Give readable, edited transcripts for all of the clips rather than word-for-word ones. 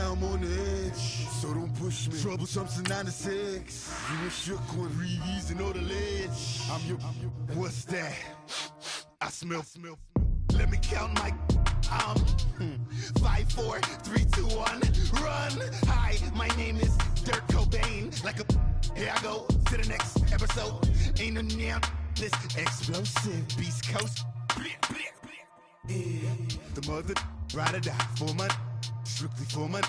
now I'm on the edge, so don't push me. Troublesome 9 to 6. You a shook one, breathe and on the ledge. I'm your, what's that? I smell. Let me count my 5, 4, 3, 2, 1, run. Hi, my name is Dirk Cobain. Like a, here I go to the next episode. Ain't no damn this explosive Beast Coast. Yeah. The mother ride or die for my, strictly for my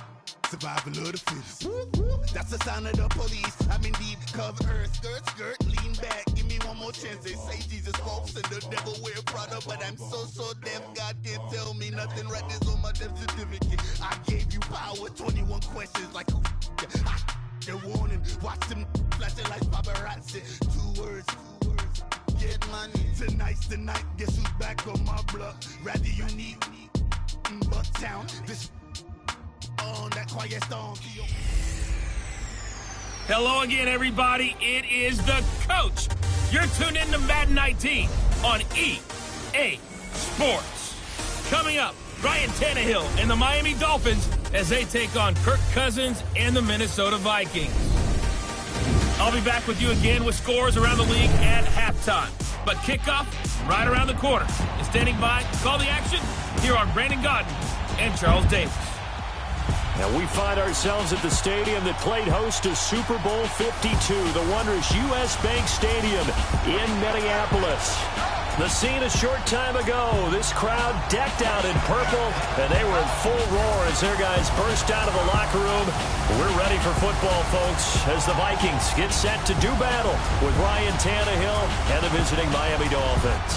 survival of the fittest. That's the sign of the police. I'm in deep cover earth, skirt, lean back. Give me one more chance. They say Jesus walks and the devil wear Prada, but I'm so deaf. God can't tell me nothing. Right this on my death certificate. I gave you power. 21 questions like who? The warning. Watch them flashing like paparazzi. 2 words. Get money. Tonight's the night. Guess who's back on my block? Rather unique. Bucktown. This on that quiet storm. Hello again, everybody. It is the coach. You're tuned in to Madden 19 on EA Sports. Coming up, Ryan Tannehill and the Miami Dolphins as they take on Kirk Cousins and the Minnesota Vikings. I'll be back with you again with scores around the league at halftime. But kickoff right around the corner. And standing by to call the action, here are Brandon Godden and Charles Davis. And we find ourselves at the stadium that played host to Super Bowl 52, the wondrous U.S. Bank Stadium in Minneapolis. The scene a short time ago, this crowd decked out in purple, and they were in full roar as their guys burst out of the locker room. We're ready for football, folks, as the Vikings get set to do battle with Ryan Tannehill and the visiting Miami Dolphins.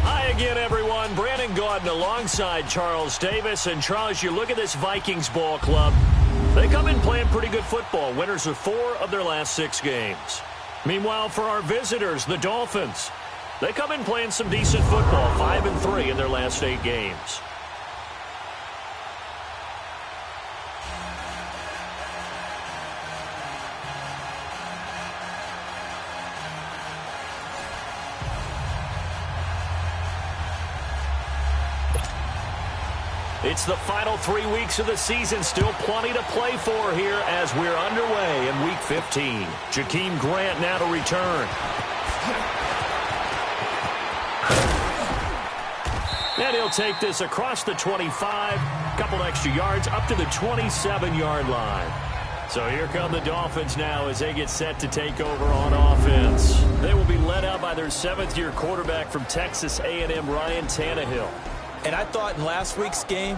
Hi again, everyone. Brandon Gaudin alongside Charles Davis. And Charles, you look at this Vikings ball club. They come in playing pretty good football. Winners of 4 of their last 6 games. Meanwhile, for our visitors, the Dolphins, they come in playing some decent football. 5-3 in their last 8 games. It's the final 3 weeks of the season. Still plenty to play for here as we're underway in Week 15. Jakeem Grant now to return. And he'll take this across the 25. Couple extra yards up to the 27-yard line. So here come the Dolphins now as they get set to take over on offense. They will be led out by their 7th-year quarterback from Texas A&M, Ryan Tannehill. And I thought in last week's game,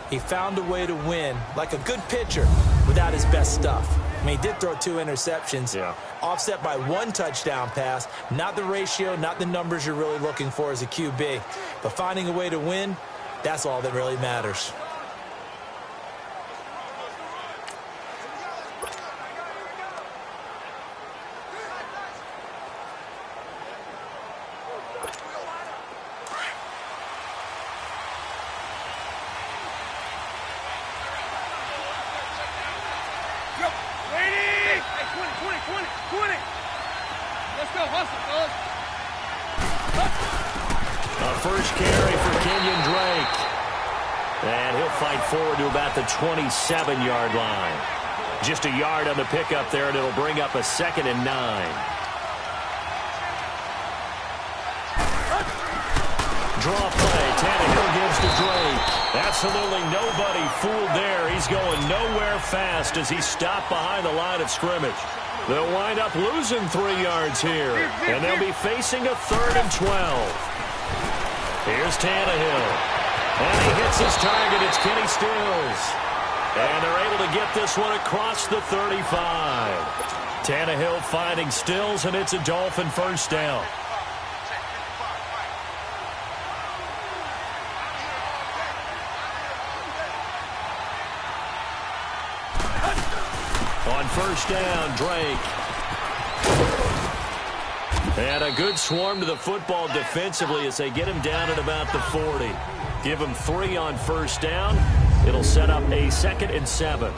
he found a way to win, like a good pitcher, without his best stuff. I mean, he did throw 2 interceptions, offset by 1 touchdown pass. Not the ratio, not the numbers you're really looking for as a QB. But finding a way to win, that's all that really matters. Forward to about the 27-yard line. Just a yard on the pickup there, and it'll bring up a 2nd and 9. Draw play. Tannehill gives to Drake. Absolutely nobody fooled there. He's going nowhere fast as he's stopped behind the line of scrimmage. They'll wind up losing 3 yards here, and they'll be facing a 3rd and 12. Here's Tannehill. And he hits his target. It's Kenny Stills. And they're able to get this one across the 35. Tannehill finding Stills, and it's a Dolphin first down. On first down, Drake. And a good swarm to the football defensively as they get him down at about the 40. Give him 3 on first down. It'll set up a 2nd and 7.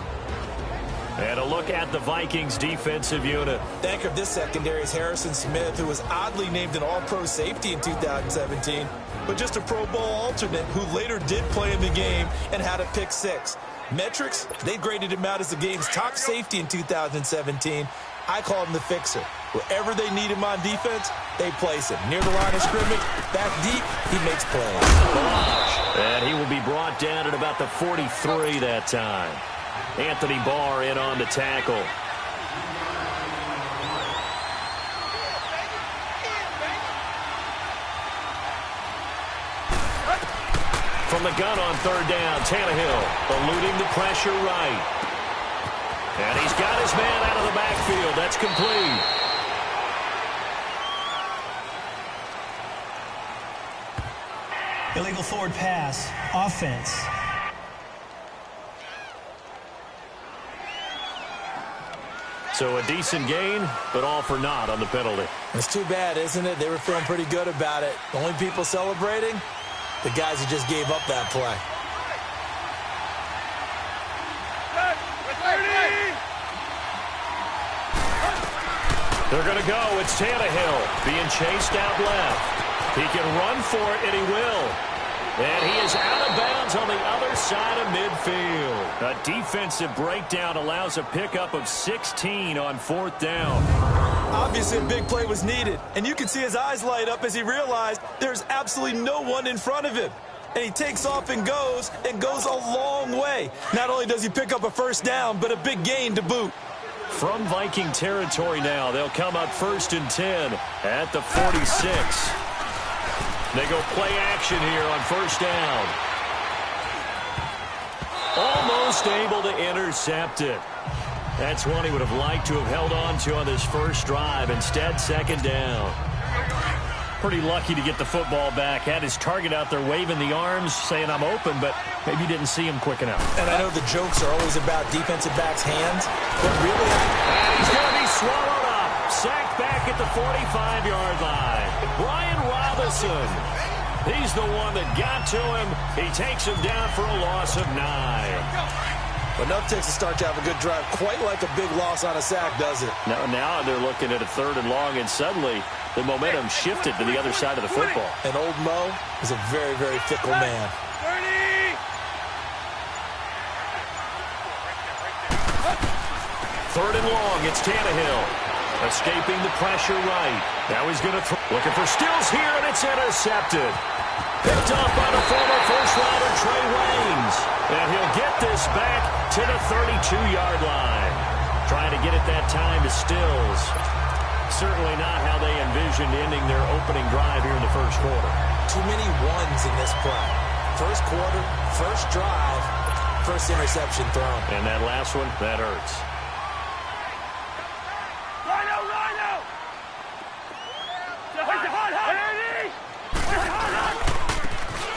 And a look at the Vikings defensive unit. The anchor of this secondary is Harrison Smith, who was oddly named an All-Pro safety in 2017, but just a Pro Bowl alternate who later did play in the game and had a pick 6. Metrics, they graded him out as the game's top safety in 2017. I call him the fixer. Wherever they need him on defense, they place him. Near the line of scrimmage, back deep, he makes plays. And he will be brought down at about the 43 that time. Anthony Barr in on the tackle. From the gun on third down, Tannehill eluding the pressure right. And he's got his man out of the backfield. That's complete. Illegal forward pass. Offense. So a decent gain, but all for naught on the penalty. It's too bad, isn't it? They were feeling pretty good about it. The only people celebrating, the guys who just gave up that play. They're going to go. It's Tannehill being chased out left. He can run for it, and he will. And he is out of bounds on the other side of midfield. A defensive breakdown allows a pickup of 16 on fourth down. Obviously, a big play was needed, and you can see his eyes light up as he realized there's absolutely no one in front of him. And he takes off and goes a long way. Not only does he pick up a first down, but a big gain to boot. From Viking territory now, they'll come up 1st and 10 at the 46. They go play action here on first down. Almost able to intercept it. That's one he would have liked to have held on to on this first drive. Instead, second down. Pretty lucky to get the football back. Had his target out there waving the arms, saying I'm open, but maybe didn't see him quick enough. And I know the jokes are always about defensive backs' hands, but really... And he's going to be swallowed up. Sacked back at the 45-yard line. Brian Robinson. He's the one that got to him. He takes him down for a loss of 9. Enough takes to start to have a good drive. Quite like a big loss on a sack, does it? Now they're looking at a 3rd and long, and suddenly the momentum shifted to the other side of the football. And old Mo is a very, very fickle man. 3rd and long, it's Tannehill. Escaping the pressure right. Now he's going to throw. Looking for Stills here, and it's intercepted. Picked up by the former first-rounder Trey Waynes. And he'll get this back to the 32-yard line. Trying to get it that time to Stills. Certainly not how they envisioned ending their opening drive here in the first quarter. Too many ones in this play. First quarter, first drive, first interception thrown. And that last one, that hurts.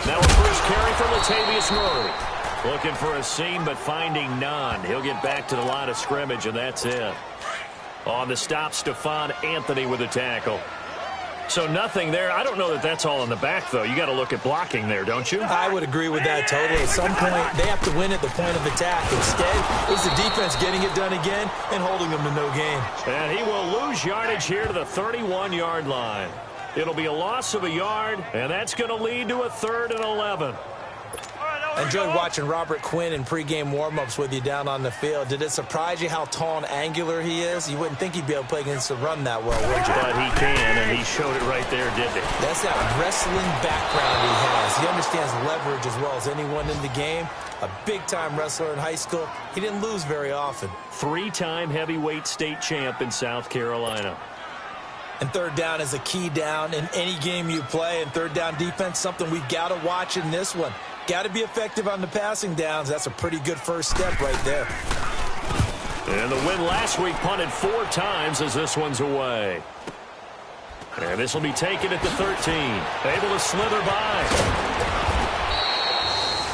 Now a first carry for Latavius Murray. Looking for a seam, but finding none. He'll get back to the line of scrimmage, and that's it. On the stop, Stephon Anthony with a tackle. So nothing there. I don't know that that's all in the back, though. You got to look at blocking there, don't you? I would agree with that totally. At some point, they have to win at the point of attack. Instead, it's the defense getting it done again and holding them to no gain. And he will lose yardage here to the 31-yard line. It'll be a loss of a yard, and that's going to lead to a 3rd and 11. I enjoyed watching Robert Quinn in pregame warm-ups with you down on the field. Did it surprise you how tall and angular he is? You wouldn't think he'd be able to play against the run that well, would you? But he can, and he showed it right there, didn't he? That's that wrestling background he has. He understands leverage as well as anyone in the game. A big-time wrestler in high school. He didn't lose very often. 3-time heavyweight state champ in South Carolina. And 3rd down is a key down in any game you play. And 3rd down defense, something we've got to watch in this one. Got to be effective on the passing downs. That's a pretty good first step right there. And the win last week punted 4 times as this one's away. And this will be taken at the 13. Able to slither by.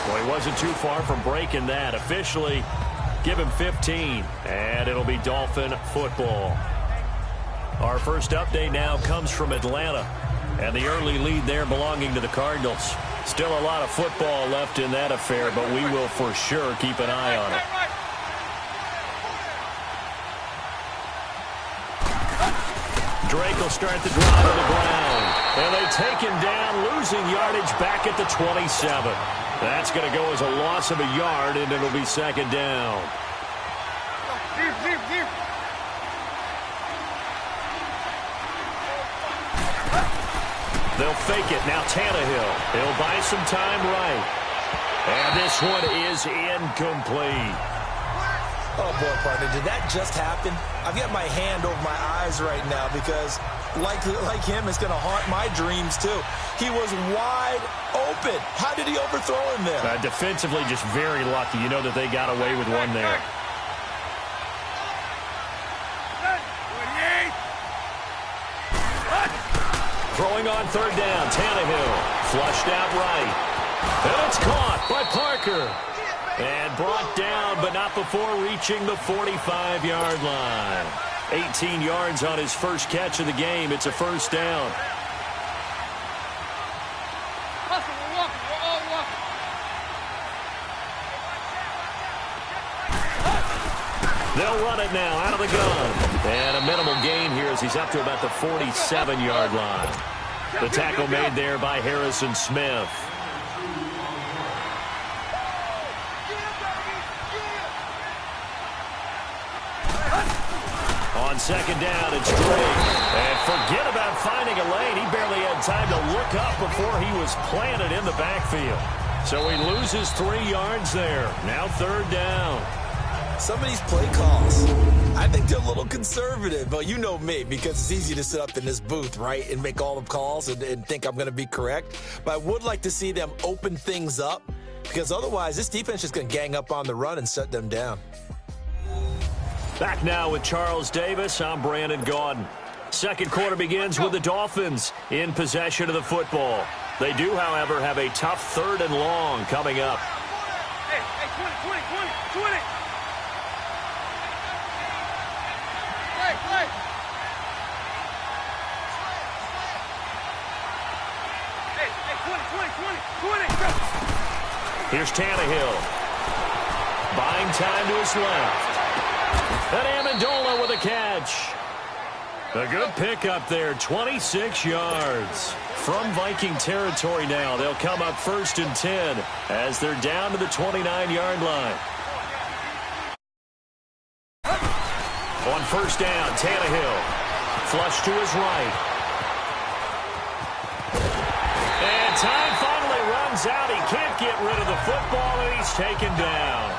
Well, he wasn't too far from breaking that. Officially, give him 15. And it'll be Dolphin football. Our first update now comes from Atlanta. And the early lead there belonging to the Cardinals. Still a lot of football left in that affair, but we will for sure keep an eye on it. Drake will start the drive on the ground. And they take him down, losing yardage back at the 27. That's going to go as a loss of a yard, and it'll be second down. They'll fake it. Now Tannehill. He'll buy some time right. And this one is incomplete. Oh, boy, partner, did that just happen? I've got my hand over my eyes right now because, like him, it's going to haunt my dreams, too. He was wide open. How did he overthrow him there? Defensively, just very lucky. You know that they got away with one there. Throwing on third down, Tannehill. Flushed out right. And it's caught by Parker. And brought down, but not before reaching the 45-yard line. 18 yards on his first catch of the game. It's a first down. They'll run it now out of the gun. And a minimal gain here as he's up to about the 47-yard line. The tackle made there by Harrison Smith. On second down, it's Drake. And forget about finding a lane. He barely had time to look up before he was planted in the backfield. So he loses 3 yards there. Now third down. Some of these play calls, I think they're a little conservative, but you know me, because it's easy to sit up in this booth, right, and make all the calls and think I'm going to be correct. But I would like to see them open things up, because otherwise this defense is going to gang up on the run and shut them down. Back now with Charles Davis. I'm Brandon Gaudin. Second quarter begins with the Dolphins in possession of the football. They do, however, have a tough third and long coming up. Hey, 20. Here's Tannehill. Buying time to his left. And Amendola with a catch. A good pickup there, 26 yards. From Viking territory now, they'll come up 1st and 10 as they're down to the 29-yard line. On first down, Tannehill. Flush to his right. And time finally runs out. He can't get rid of the football, and he's taken down.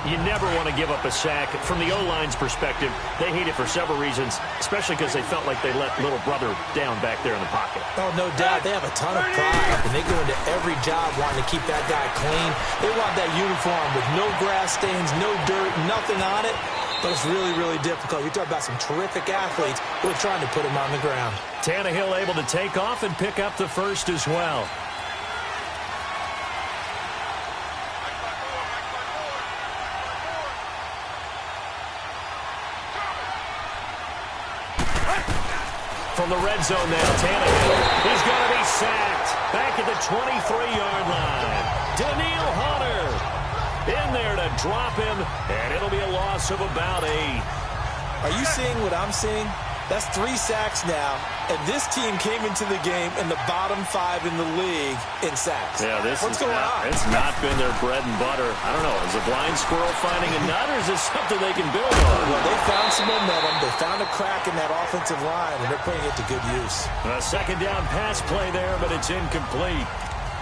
You never want to give up a sack. From the O-line's perspective, they hate it for several reasons, especially because they felt like they let little brother down back there in the pocket. Oh, no doubt. They have a ton of pride, and they go into every job wanting to keep that guy clean. They want that uniform with no grass stains, no dirt, nothing on it. But it's really, really difficult. You're talking about some terrific athletes who are trying to put him on the ground. Tannehill able to take off and pick up the first as well. From the red zone now, Tannehill. He's going to be sacked. Back at the 23-yard line. Daniil Hunter in there to drop him, and it'll be a loss of about 8. Are you seeing what I'm seeing? That's 3 sacks now, and this team came into the game in the bottom 5 in the league in sacks. Yeah, What's going on? It's not been their bread and butter. I don't know. Is a blind squirrel finding a nut, or is this something they can build on? Well, they found some momentum. They found a crack in that offensive line, and they're putting it to good use. A second down pass play there, but it's incomplete.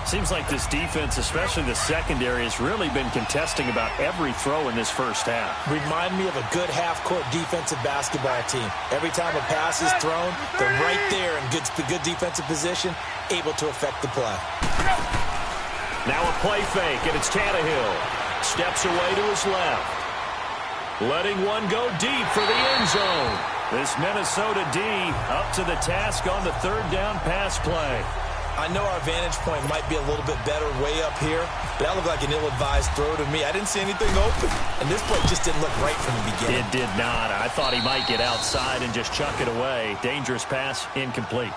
Seems like this defense, especially the secondary, has really been contesting about every throw in this first half. Remind me of a good half-court defensive basketball team. Every time a pass is thrown, they're right there in good defensive position, able to affect the play. Now a play fake, and it's Tannehill. Steps away to his left. Letting one go deep for the end zone. This Minnesota D up to the task on the third down pass play. I know our vantage point might be a little bit better way up here, but that looked like an ill-advised throw to me. I didn't see anything open, and this play just didn't look right from the beginning. It did not. I thought he might get outside and just chuck it away. Dangerous pass, incomplete.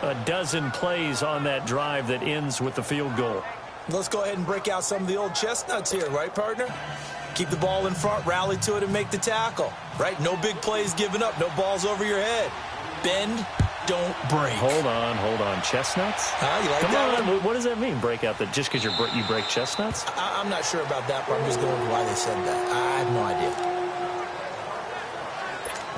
A dozen plays on that drive that ends with the field goal. Let's go ahead and break out some of the old chestnuts here, right, partner? Keep the ball in front, rally to it, and make the tackle, right? No big plays given up, no balls over your head. Bend, don't break. Hold on. Chestnuts? You like Come that on. one? What does that mean, break out? Just because you break chestnuts? I'm not sure about that, but I'm just going with why they said that. I have no idea.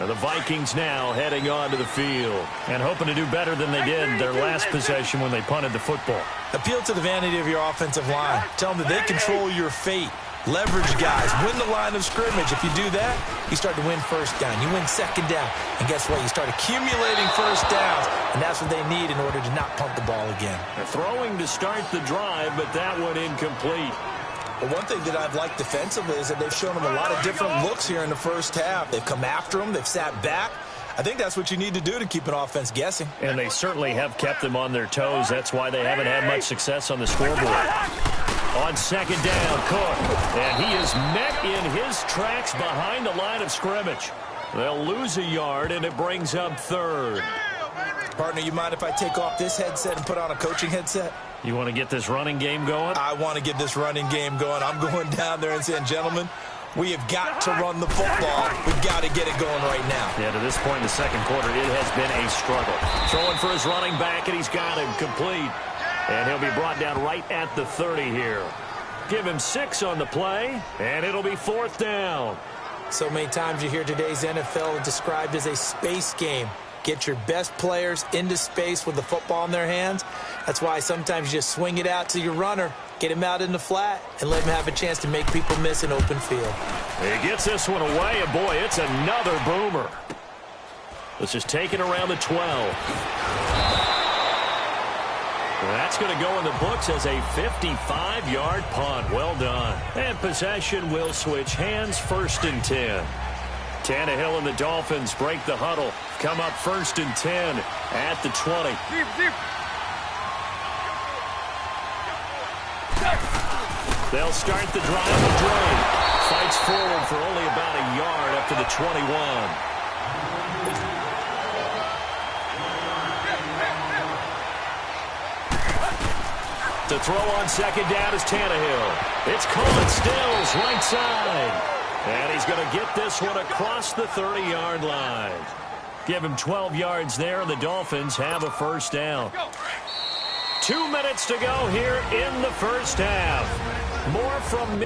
Now the Vikings now heading onto the field and hoping to do better than they did their last possession when they punted the football. Appeal to the vanity of your offensive line. Tell them that they control your fate. Leverage guys. Win the line of scrimmage. If you do that, you start to win first down. You win second down. And guess what? You start accumulating first downs. And that's what they need in order to not punt the ball again. They're throwing to start the drive, but that one incomplete. Well, one thing that I've liked defensively is that they've shown them a lot of different looks here in the first half. They've come after them. They've sat back. I think that's what you need to do to keep an offense guessing. And they certainly have kept them on their toes. That's why they haven't had much success on the scoreboard. On second down, Cook. And he is met in his tracks behind the line of scrimmage. They'll lose a yard, and it brings up third. Partner, you mind if I take off this headset and put on a coaching headset? You want to get this running game going? I want to get this running game going. I'm going down there and saying, gentlemen, we have got to run the football. We've got to get it going right now. Yeah, to this point in the second quarter, it has been a struggle. Throwing for his running back, and he's got him complete. And he'll be brought down right at the 30 here. Give him 6 on the play, and it'll be fourth down. So many times you hear today's NFL described as a space game. Get your best players into space with the football in their hands. That's why sometimes you just swing it out to your runner, get him out in the flat, and let him have a chance to make people miss an open field. He gets this one away, and boy, it's another boomer. This is taken around the 12. That's going to go in the books as a 55-yard punt. Well done. And possession will switch hands, 1st and 10. Tannehill and the Dolphins break the huddle. Come up 1st and 10 at the 20. They'll start the drive with Dre. Fights forward for only about a yard up to the 21. To throw on second down is Tannehill. It's Colin Stills, right side. And he's going to get this one across the 30-yard line. Give him 12 yards there, and the Dolphins have a first down. 2 minutes to go here in the first half. More from...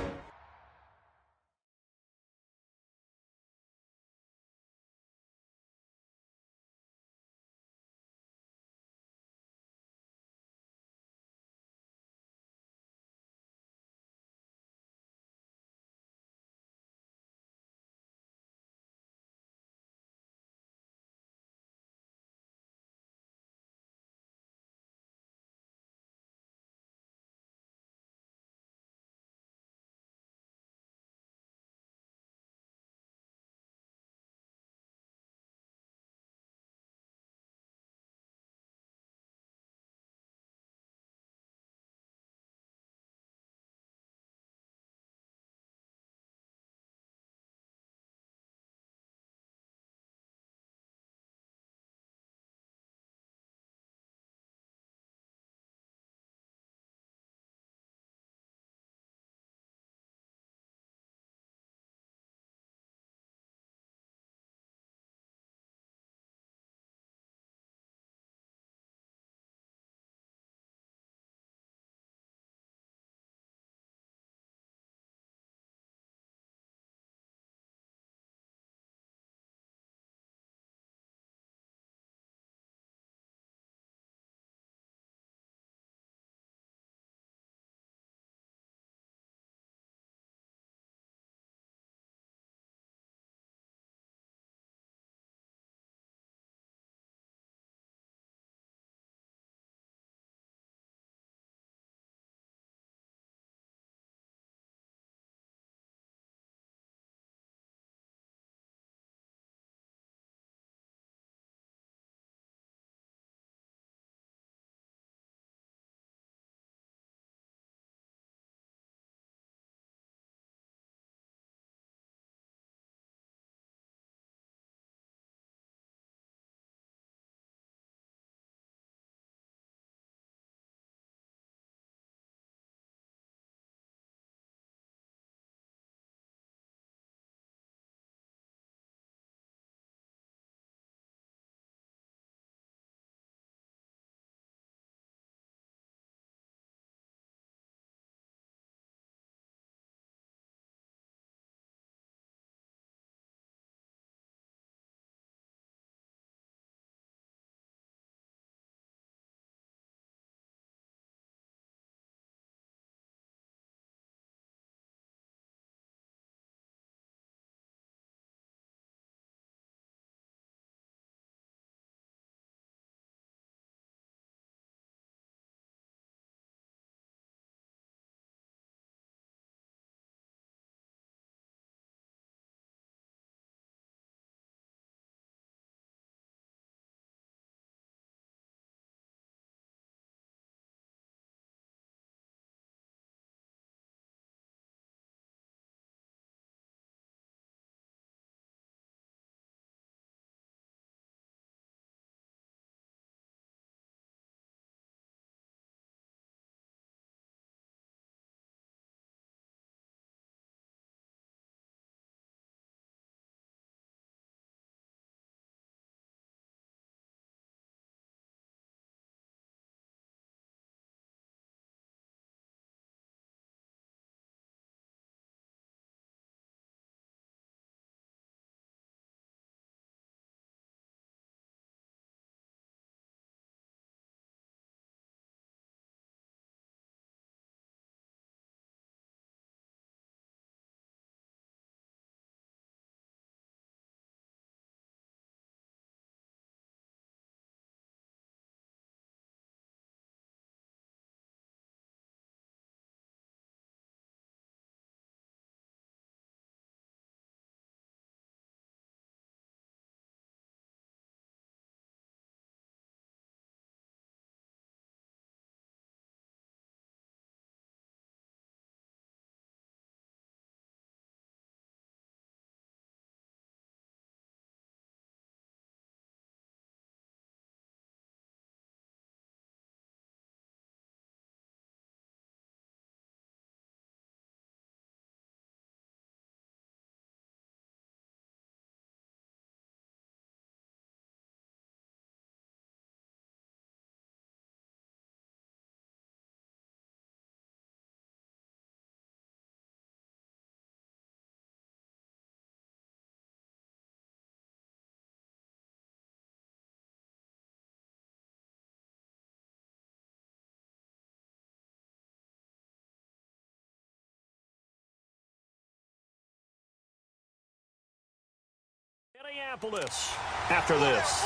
Minneapolis after this.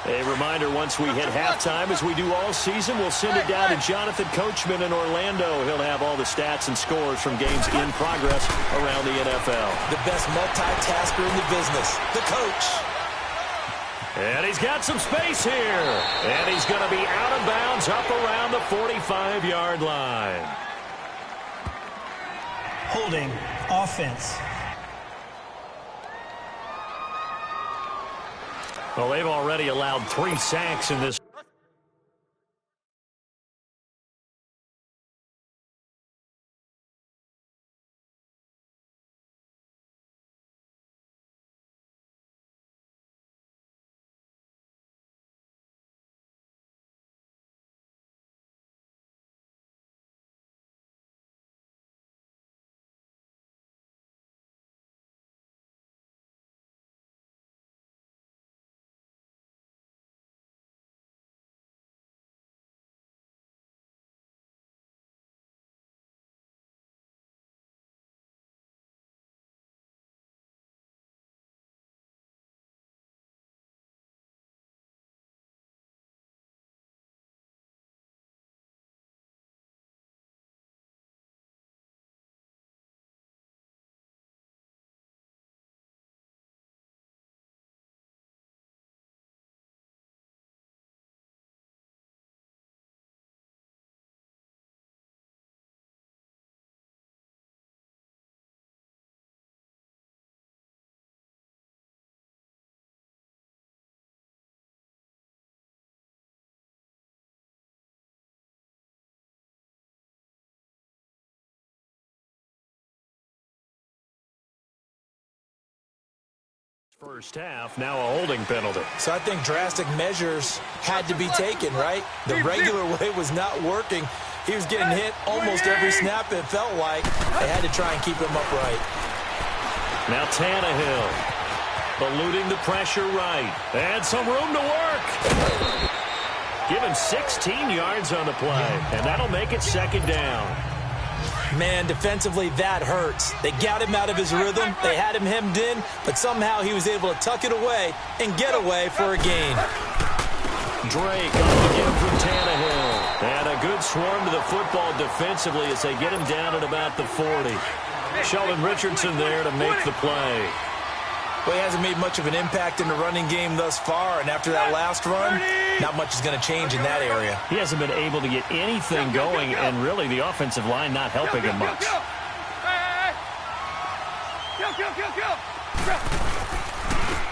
A reminder, once we hit halftime, as we do all season, we'll send it down to Jonathan Coachman in Orlando. He'll have all the stats and scores from games in progress around the NFL. The best multitasker in the business, the coach. And he's got some space here. And he's going to be out of bounds up around the 45-yard line. Holding, offense. Well, they've already allowed 3 sacks in this. First half, now a holding penalty. So I think drastic measures had to be taken, right? The regular way was not working. He was getting hit almost every snap, it felt like. They had to try and keep him upright. Now Tannehill, eluding the pressure right. And some room to work. Given 16 yards on the play, and that'll make it second down. Man, defensively, that hurts. They got him out of his rhythm. They had him hemmed in, but somehow he was able to tuck it away and get away for a gain. Drake on again from Tannehill. And a good swarm to the football defensively as they get him down at about the 40. Sheldon Richardson there to make the play. Well, he hasn't made much of an impact in the running game thus far, and after that last run, not much is going to change in that area. He hasn't been able to get anything going, and really the offensive line not helping him much.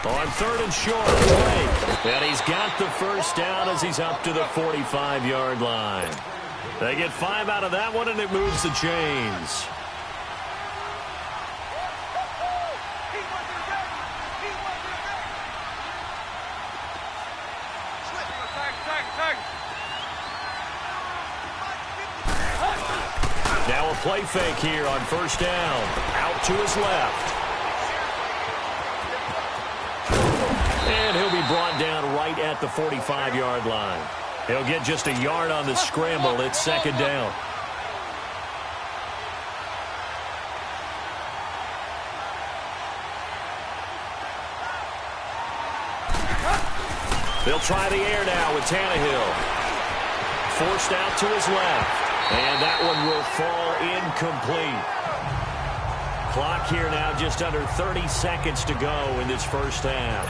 On third and short, Drake. And he's got the first down as he's up to the 45-yard line. They get 5 out of that one, and it moves the chains. Now a play fake here on first down. Out to his left. And he'll be brought down right at the 45-yard line. He'll get just a yard on the scramble. It's second down. They'll try the air now with Tannehill. Forced out to his left. And that one will fall incomplete. Clock here now just under 30 seconds to go in this first half.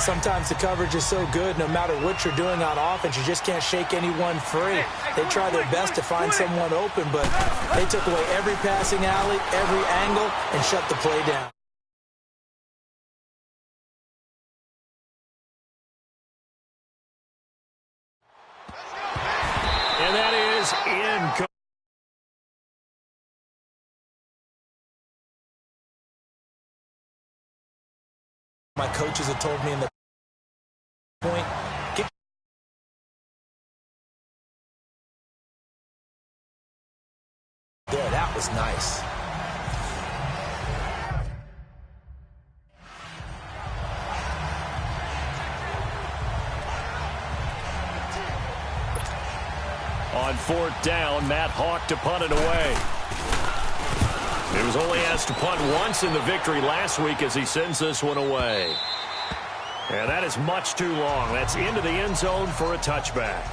Sometimes the coverage is so good, no matter what you're doing on offense, you just can't shake anyone free. They try their best to find someone open, but they took away every passing alley, every angle, and shut the play down. And that is incomplete. My coaches have told me in the point, there, that was nice. On fourth down, Matt Hawk to punt it away. He was only asked to punt once in the victory last week as he sends this one away. And that is much too long. That's into the end zone for a touchback.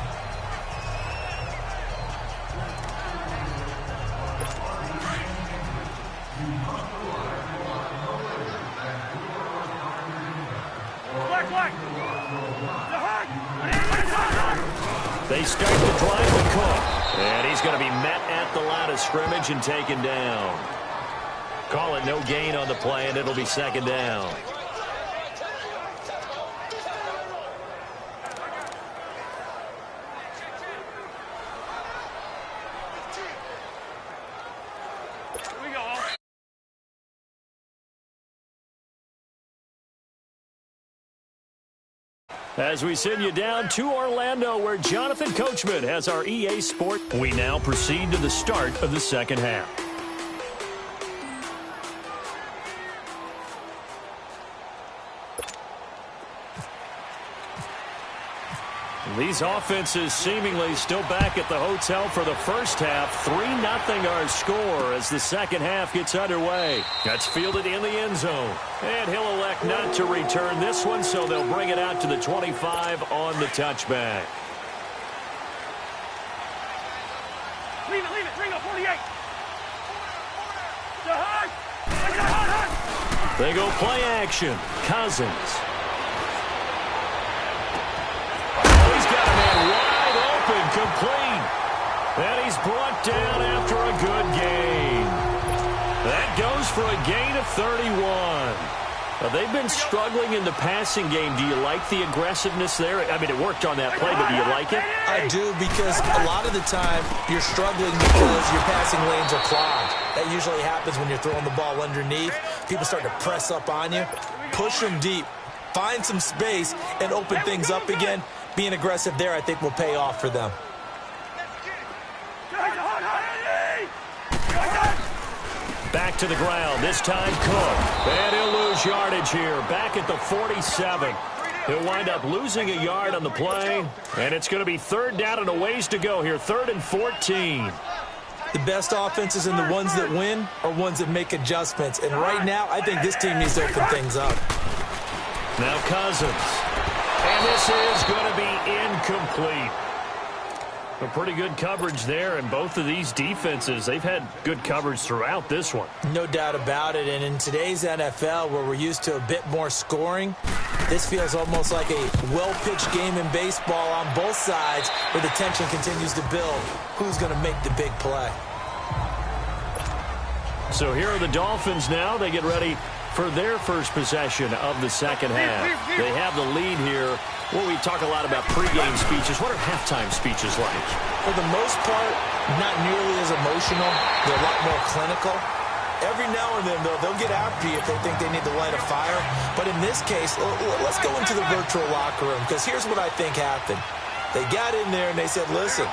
They start the drive with Cook. And he's going to be met at the line of scrimmage and taken down. Call it no gain on the play, and it'll be second down. As we send you down to Orlando, where Jonathan Coachman has our EA Sport. We now proceed to the start of the second half. These offenses seemingly still back at the hotel for the first half. 3-0 our score as the second half gets underway. That's fielded in the end zone. And he'll elect not to return this one, so they'll bring it out to the 25 on the touchback. Leave it. Bring up 48. They go play action. Cousins. He's got a man wide open, complete. And he's brought down after a good gain. That goes for a gain of 31. They've been struggling in the passing game. Do you like the aggressiveness there? I mean, it worked on that play, but do you like it? I do, because a lot of the time you're struggling because your passing lanes are clogged. That usually happens when you're throwing the ball underneath. People start to press up on you. Push them deep. Find some space and open things up again. Being aggressive there, I think, will pay off for them. Back to the ground, this time Cook. And he'll lose yardage here, back at the 47. He'll wind up losing a yard on the play, and it's going to be third down and a ways to go here, 3rd and 14. The best offenses and the ones that win are ones that make adjustments. And right now, I think this team needs to open things up. Now Cousins. And this is going to be incomplete. A pretty good coverage there, and both of these defenses, they've had good coverage throughout this one. No doubt about it, and in today's NFL, where we're used to a bit more scoring, this feels almost like a well-pitched game in baseball on both sides, where the tension continues to build. Who's going to make the big play? So here are the Dolphins now. They get ready for their first possession of the second half. They have the lead here. Well, we talk a lot about pregame speeches. What are halftime speeches like? For the most part, not nearly as emotional. They're a lot more clinical. Every now and then, though, they'll get after you if they think they need to light a fire. But in this case, let's go into the virtual locker room, because here's what I think happened. They got in there and they said, listen,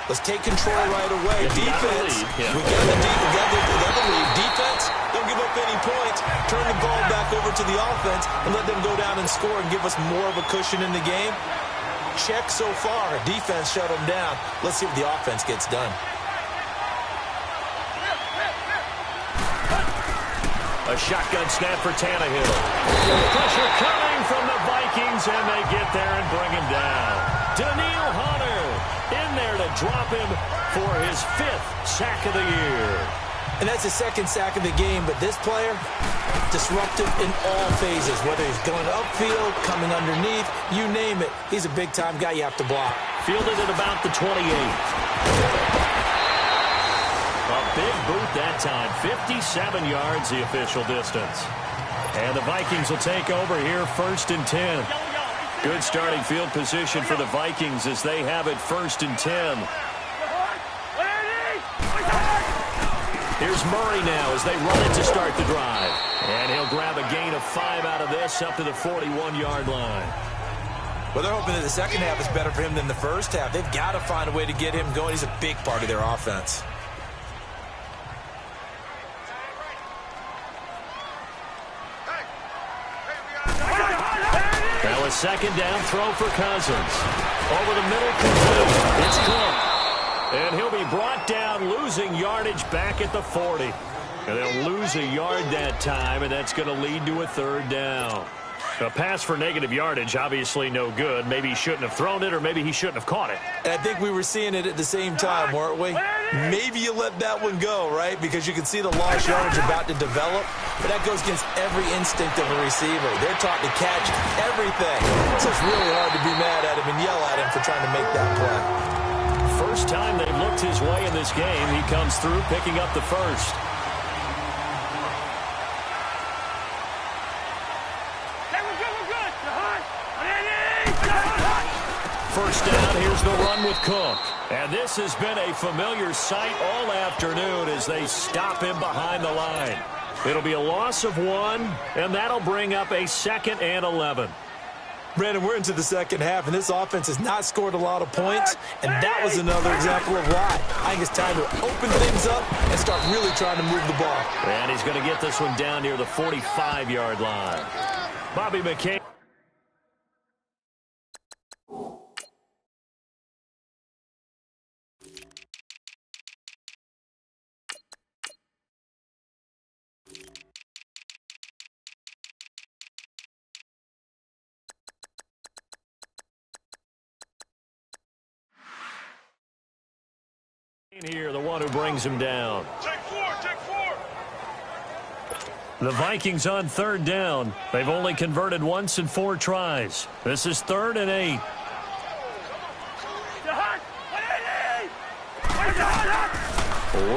let's take control right away. Defense, we got the lead. Defense, don't give up any points. Turn the ball back over to the offense and let them go down and score and give us more of a cushion in the game. Check so far. Defense shut them down. Let's see what the offense gets done. A shotgun snap for Tannehill. Pressure coming from the Vikings, and they get there and bring him down. Daniil Hunter in there to drop him for his 5th sack of the year. And that's his 2nd sack of the game, but this player, disruptive in all phases, whether he's going upfield, coming underneath, you name it. He's a big-time guy you have to block. Fielded at about the 28. A big boot that time, 57 yards the official distance. And the Vikings will take over here, 1st and 10. Good starting field position for the Vikings as they have it 1st and 10. Here's Murray now as they run it to start the drive. And he'll grab a gain of 5 out of this up to the 41-yard line. Well, they're hoping that the second half is better for him than the first half. They've got to find a way to get him going. He's a big part of their offense. Now a 2nd down throw for Cousins. Over the middle, complete. It's Cook. And he'll be brought down, losing yardage back at the 40. And they'll lose a yard that time, and that's going to lead to a third down. A pass for negative yardage, obviously no good. Maybe he shouldn't have thrown it, or maybe he shouldn't have caught it. And I think we were seeing it at the same time, weren't we? Maybe you let that one go, right? Because you can see the lost yardage about to develop. But that goes against every instinct of a receiver. They're taught to catch everything. So it's really hard to be mad at him and yell at him for trying to make that play. First time they've looked his way in this game, he comes through picking up the first. First down, here's the run with Cook. And this has been a familiar sight all afternoon as they stop him behind the line. It'll be a loss of 1, and that'll bring up a 2nd and 11. Brandon, we're into the second half, and this offense has not scored a lot of points, and that was another example of why. I think it's time to open things up and start really trying to move the ball. And he's going to get this one down near the 45-yard line. Bobby McCain. Here, the one who brings him down. Take 4. The Vikings on third down. They've only converted once in 4 tries. This is 3rd and 8.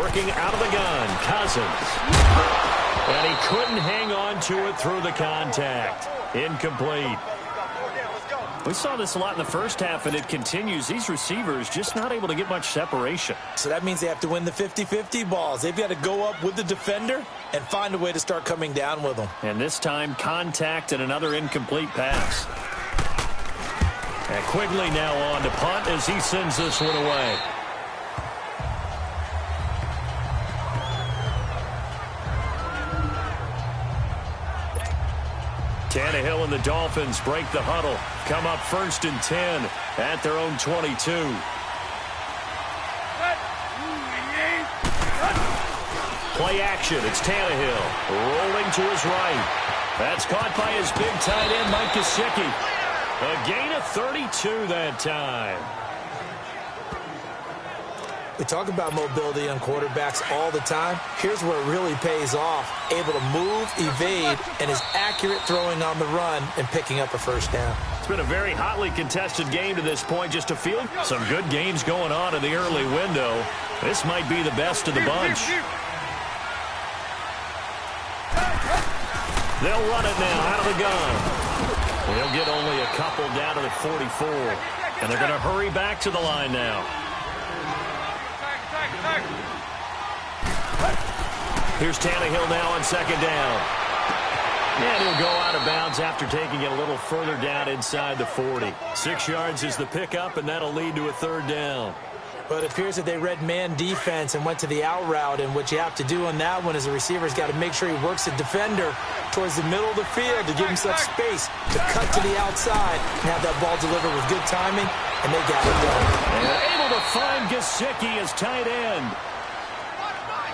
Working out of the gun, Cousins. And he couldn't hang on to it through the contact. Incomplete. We saw this a lot in the first half, and it continues. These receivers just not able to get much separation. So that means they have to win the 50-50 balls. They've got to go up with the defender and find a way to start coming down with them. And this time, contact and another incomplete pass. And Quigley now on to punt as he sends this one away. Tannehill and the Dolphins break the huddle. Come up 1st and 10 at their own 22. Play action. It's Tannehill rolling to his right. That's caught by his big tight end, Mike Gesicki. A gain of 32 that time. We talk about mobility on quarterbacks all the time. Here's where it really pays off. Able to move, evade, and is accurate throwing on the run and picking up a first down. It's been a very hotly contested game to this point. Just a field. Some good games going on in the early window. This might be the best of the bunch. They'll run it now out of the gun. They'll get only a couple down to the 44. And they're going to hurry back to the line now. Here's Tannehill now on 2nd down. And he'll go out of bounds after taking it a little further down inside the 40. 6 yards is the pickup, and that'll lead to a 3rd down. But it appears that they read man defense and went to the out route, and what you have to do on that one is the receiver's got to make sure he works the defender towards the middle of the field to give himself space to cut to the outside and have that ball delivered with good timing, and they got it done. And they're able to find Gesicki as tight end.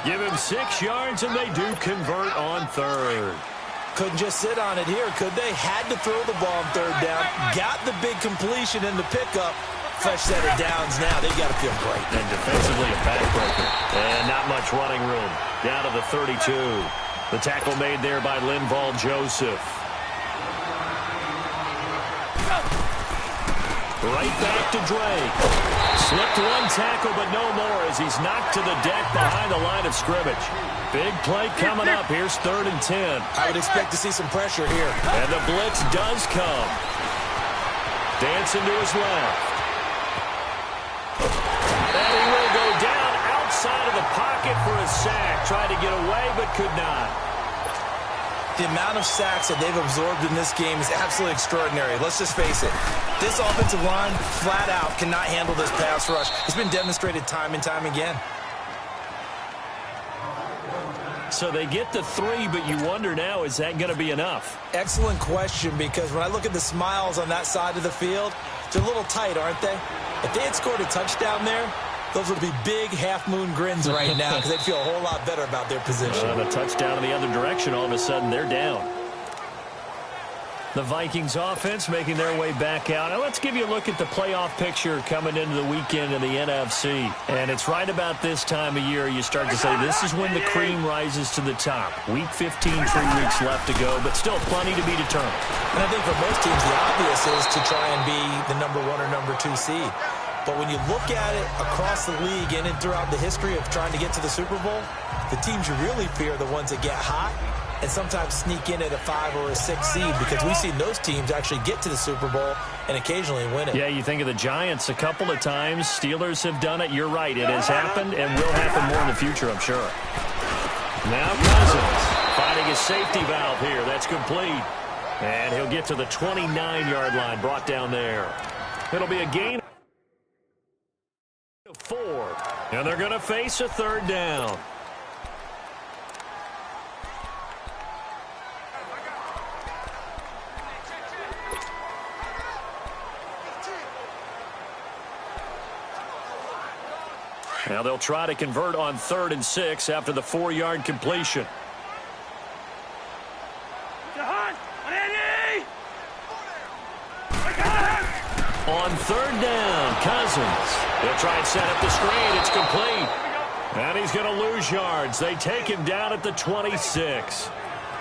Give him 6 yards, and they do convert on 3rd. Couldn't just sit on it here, could they? Had to throw the ball on 3rd down. Got the big completion in the pickup. Fresh set of downs now. They got to feel great. And defensively a backbreaker. And not much running room. Down to the 32. The tackle made there by Linval Joseph. Right back to Drake. Slipped one tackle, but no more as he's knocked to the deck behind the line of scrimmage. Big play coming up. Here's 3rd and 10. I would expect to see some pressure here. And the blitz does come. Dancing to his left. And he will go down outside of the pocket for a sack. Tried to get away, but could not. The amount of sacks that they've absorbed in this game is absolutely extraordinary. Let's just face it. This offensive line, flat out, cannot handle this pass rush. It's been demonstrated time and time again. So they get to 3, but you wonder now, is that going to be enough? Excellent question, because when I look at the smiles on that side of the field, they're a little tight, aren't they? If they had scored a touchdown there, Those would be big half-moon grins right now because they'd feel a whole lot better about their position. The touchdown in the other direction, all of a sudden they're down. The Vikings offense making their way back out. Now let's give you a look at the playoff picture coming into the weekend in the NFC. And it's right about this time of year you start to say this is when the cream rises to the top. Week 15, 3 weeks left to go, but still plenty to be determined. And I think for most teams the obvious is to try and be the number 1 or number 2 seed. But when you look at it across the league and throughout the history of trying to get to the Super Bowl, the teams you really fear are the ones that get hot and sometimes sneak in at a 5 or a 6 seed, because we've seen those teams actually get to the Super Bowl and occasionally win it. Yeah, you think of the Giants a couple of times. Steelers have done it. You're right. It has happened and will happen more in the future, I'm sure. Now Cousins finding his safety valve here. That's complete. And he'll get to the 29-yard line, brought down there. It'll be a gain of 4. And they're going to face a 3rd down. Now they'll try to convert on 3rd and 6 after the 4-yard completion. On 3rd down, Cousins. They'll try and set up the screen. It's complete. And he's going to lose yards. They take him down at the 26.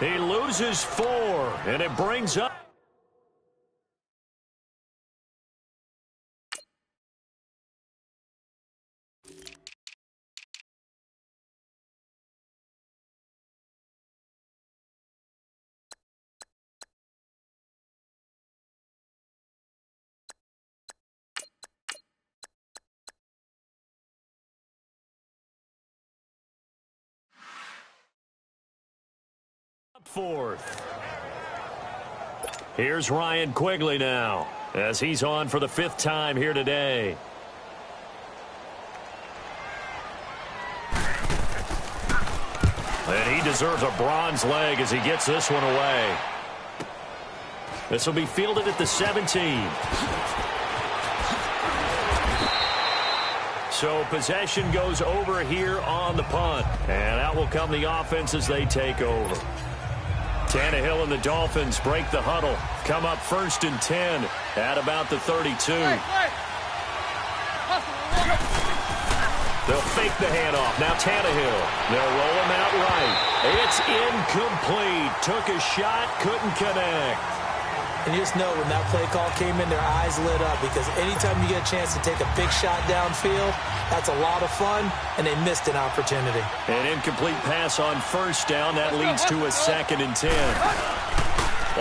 He loses 4, and it brings up. Fourth. Here's Ryan Quigley now as he's on for the 5th time here today. And he deserves a bronze leg as he gets this one away. This will be fielded at the 17. So possession goes over here on the punt. And out will come the offense as they take over. Tannehill and the Dolphins break the huddle. Come up 1st and 10 at about the 32. They'll fake the handoff. Now Tannehill. They'll roll him out right. It's incomplete. Took a shot, couldn't connect. And you just know when that play call came in, their eyes lit up, because anytime you get a chance to take a big shot downfield, that's a lot of fun, and they missed an opportunity. An incomplete pass on 1st down. That leads to a 2nd and 10.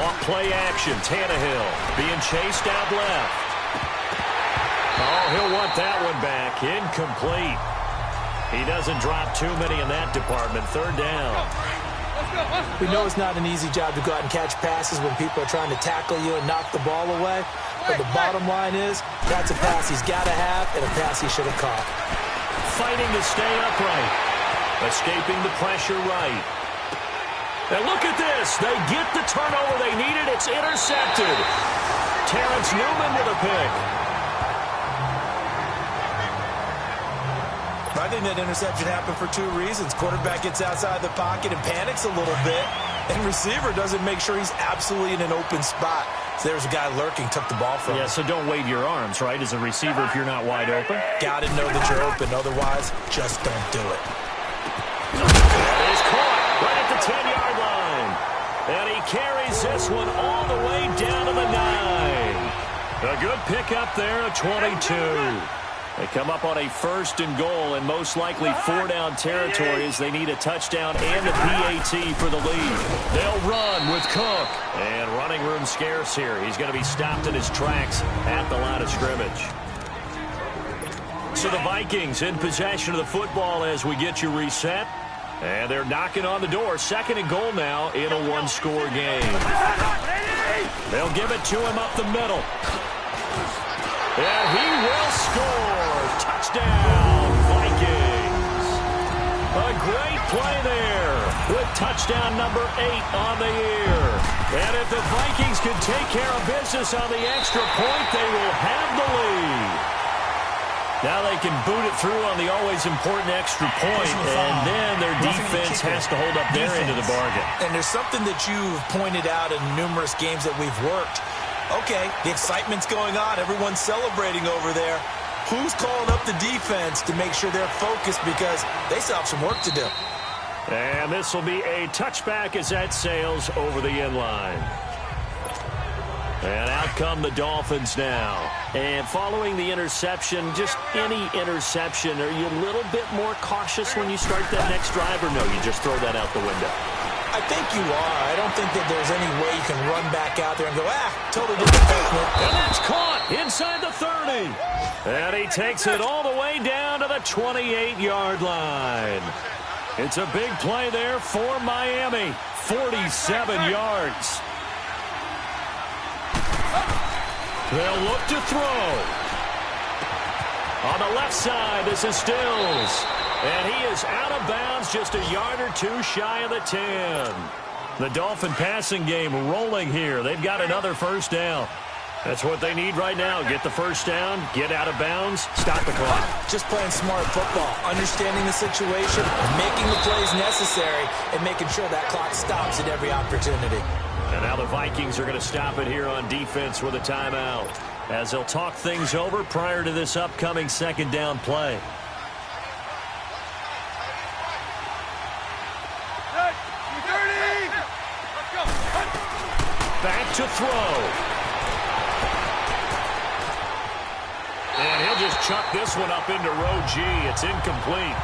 Off play action, Tannehill being chased out left. Oh, he'll want that one back. Incomplete. He doesn't drop too many in that department. 3rd down. We know it's not an easy job to go out and catch passes when people are trying to tackle you and knock the ball away. But the bottom line is, that's a pass he's got to have and a pass he should have caught. Fighting to stay upright. Escaping the pressure right. And look at this. They get the turnover they needed. It's intercepted. Terrence Newman with a pick. I think that interception happened for 2 reasons. Quarterback gets outside the pocket and panics a little bit, and receiver doesn't make sure he's absolutely in an open spot. So there's a guy lurking, took the ball from him. Yeah, so don't wave your arms, right, as a receiver if you're not wide open? Got to know that you're open. Otherwise, just don't do it. That is caught right at the 10-yard line. And he carries this one all the way down to the 9. A good pickup there, a 22. They come up on a 1st and goal, and most likely 4-down territory as they need a touchdown and a PAT for the lead. They'll run with Cook. And running room scarce here. He's going to be stopped in his tracks at the line of scrimmage. So the Vikings in possession of the football as we get you reset. And they're knocking on the door. 2nd and goal now in a 1-score game. They'll give it to him up the middle. And he will score. Touchdown, Vikings. A great play there with touchdown number 8 on the year. And if the Vikings can take care of business on the extra point, they will have the lead. Now they can boot it through on the always important extra point, and then their defense has to hold up their end of the bargain. And there's something that you've pointed out in numerous games that we've worked. Okay, the excitement's going on. Everyone's celebrating over there. Who's calling up the defense to make sure they're focused because they still have some work to do? And this will be a touchback as that sails over the end line. And out come the Dolphins now. And following the interception, just any interception, are you a little bit more cautious when you start that next drive, or no, you just throw that out the window? I think you are. I don't think that there's any way you can run back out there and go, totally different technique. And that's caught inside the 30. And he takes it all the way down to the 28-yard line. It's a big play there for Miami. 47 yards. They'll look to throw. On the left side, this is Stills. And he is out of bounds, just a yard or two shy of the 10. The Dolphin passing game rolling here. They've got another first down. That's what they need right now. Get the first down, get out of bounds, stop the clock. Just playing smart football, understanding the situation, making the plays necessary, and making sure that clock stops at every opportunity. And now the Vikings are going to stop it here on defense with a timeout, as they'll talk things over prior to this upcoming second down play. Back to throw. And he'll just chuck this one up into row G. It's incomplete.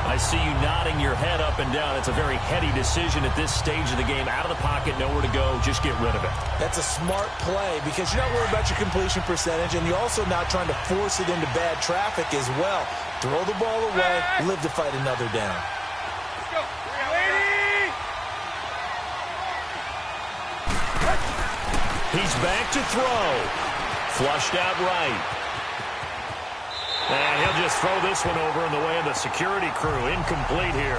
I see you nodding your head up and down. It's a very heady decision at this stage of the game. Out of the pocket, nowhere to go. Just get rid of it. That's a smart play because you're not worried about your completion percentage, and you're also not trying to force it into bad traffic as well. Throw the ball away, live to fight another down. He's back to throw. Flushed out right. And he'll just throw this one over in the way of the security crew. Incomplete here.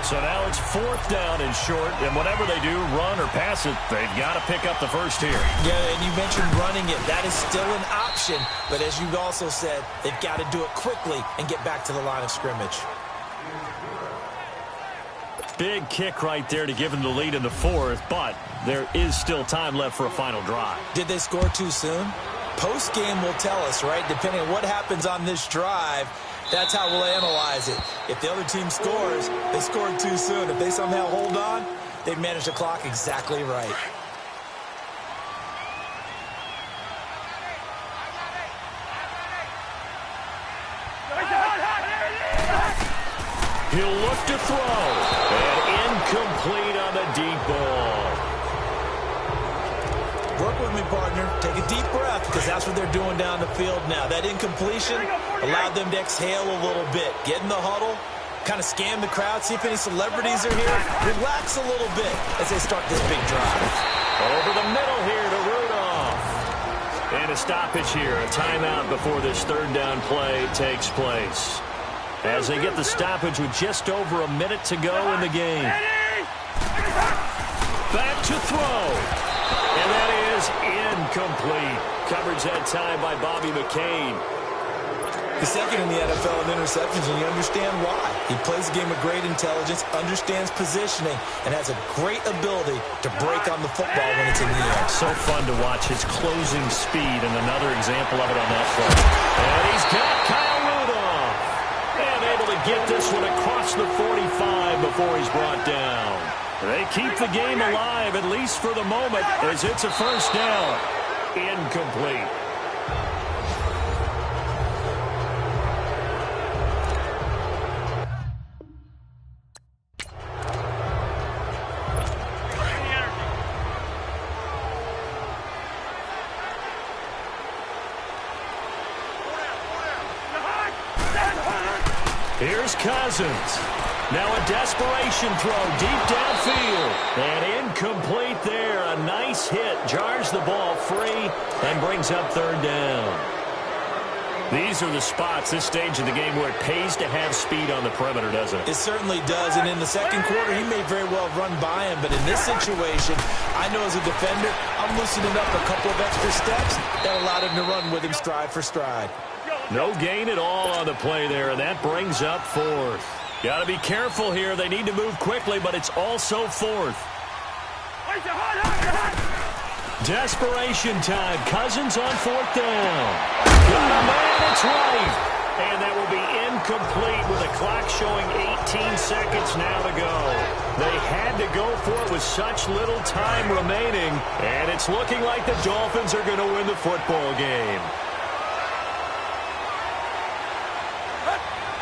So now it's fourth down and short, and whatever they do, run or pass it, they've got to pick up the first here. Yeah, and you mentioned running it. That is still an option, but as you've also said, they've got to do it quickly and get back to the line of scrimmage. Big kick right there to give them the lead in the fourth, but there is still time left for a final drive. Did they score too soon? Post-game will tell us, right? Depending on what happens on this drive, that's how we'll analyze it. If the other team scores, they scored too soon. If they somehow hold on, they've managed the clock exactly right. He'll look to throw. And incomplete on the deep ball. Work with me, partner. Take a deep breath because that's what they're doing down the field now. That incompletion allowed them to exhale a little bit. Get in the huddle, kind of scan the crowd, see if any celebrities are here. Relax a little bit as they start this big drive. Over the middle here to Rudolph. And a stoppage here, a timeout before this third down play takes place. As they get the stoppage with just over a minute to go in the game. Back to throw. And that is incomplete. Coverage that time by Bobby McCain. The second in the NFL in interceptions, and you understand why. He plays the game with great intelligence, understands positioning, and has a great ability to break on the football when it's in the air. So fun to watch his closing speed, and another example of it on that play. And he's got Kyle Rudolph. And able to get this one across the 45 before he's brought down. They keep the game alive, at least for the moment, as it's a first down. Incomplete. Here's Cousins. Now a desperation throw deep downfield. And incomplete there. A nice hit. Jars the ball free and brings up third down. These are the spots, this stage of the game, where it pays to have speed on the perimeter, doesn't it? It certainly does. And in the second quarter, he may very well run by him. But in this situation, I know as a defender, I'm loosening up a couple of extra steps that allowed him to run with him stride for stride. No gain at all on the play there, and that brings up 4th. Got to be careful here. They need to move quickly, but it's also 4th. Desperation time. Cousins on 4th down. Got a man. It's right. And that will be incomplete with the clock showing 18 seconds now to go. They had to go for it with such little time remaining, and it's looking like the Dolphins are going to win the football game.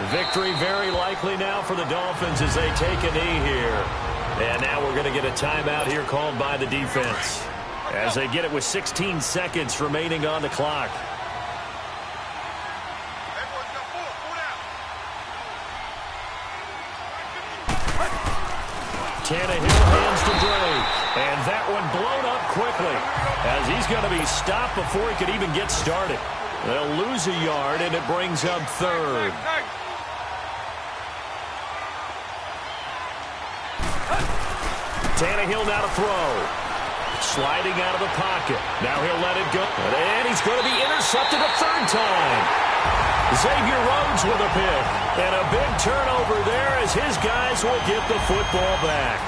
Victory very likely now for the Dolphins as they take a knee here. And now we're going to get a timeout here called by the defense as they get it with 16 seconds remaining on the clock. Tannehill hands to Drake. And that one blown up quickly as he's going to be stopped before he could even get started. They'll lose a yard, and it brings up 3rd. Tannehill now to throw. Sliding out of the pocket. Now he'll let it go. And he's going to be intercepted a 3rd time. Xavier Rhodes with a pick. And a big turnover there as his guys will get the football back.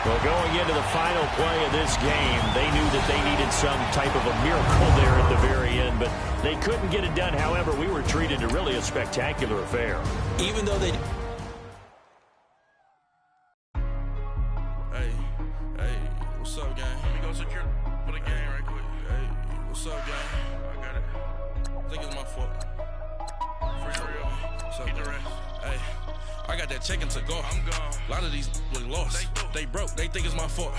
Well, going into the final play of this game, they knew that they needed some type of a miracle there at the very end, but they couldn't get it done. However, we were treated to really a spectacular affair. Even though they... What's up, gang? Let me go secure for the game right quick. Hey, what's up, gang? I got it. I think it's my fault. Free real. What's up, keep the rest. Hey, I got that check-in to go. I'm gone. A lot of these look lost. They broke. They think it's my fault.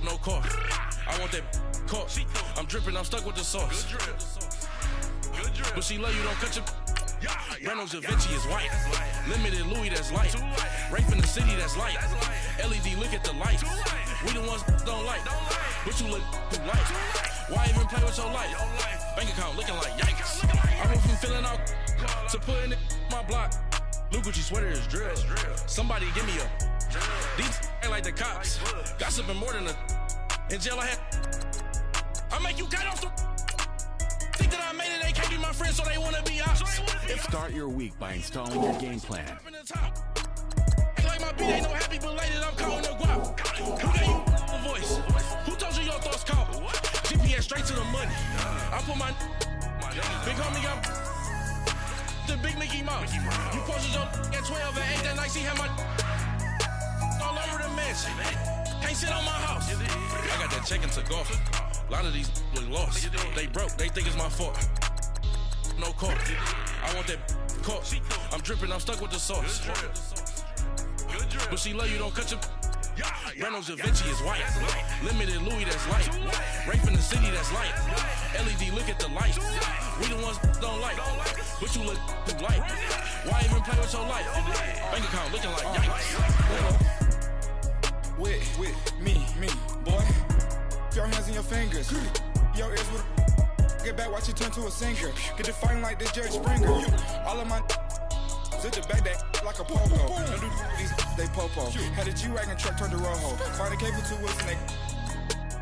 No car. I want that caught. I'm dripping. I'm stuck with the sauce. Good drip. Good drip. But she love you. Don't cut your... Reynolds Da Vinci is white. Limited Louis, that's light. Rape in the city, that's light. LED, look at the lights. We the ones don't like. But you look too light. Why even play with your life? Bank account looking like yikes. I went from filling out to putting it in my block. Blue Gucci sweater is drill. Somebody give me a... These ain't like the cops. Gossiping more than a... In jail I had... I make you cut off the... Think that I made it, they can't be my friends, so they wanna be ops. Start your week by installing your game plan. Like my beat ain't no happy belated, I'm calling the guap. Who gave you the voice? Who told you your thoughts count? GPS straight to the money. I put my big homie up the big Mickey Mouse. You posted your at 12 and 8 that night, she had my all over the mansion. Can't sit on my house. I got that check-in to go. A lot of these look lost. They broke, they think it's my fault. No car. I want that caught. I'm dripping, I'm stuck with the sauce. But she love you, don't cut your... Reynolds Da Vinci is white. Limited Louis, that's light. Rape in the city, that's light. LED, look at the lights. We the ones don't like. But you look too light. Why even play with your life? Bank account looking like yikes. With me, boy. Your hands in your fingers. Your ears with get back, watch you turn to a singer. Get it fighting like this Jerry Springer. All of my sit the back that like a pogo. Don't do these they popo. Had a G-Wagon truck turned to Rojo. Find a cable 2 wheels and they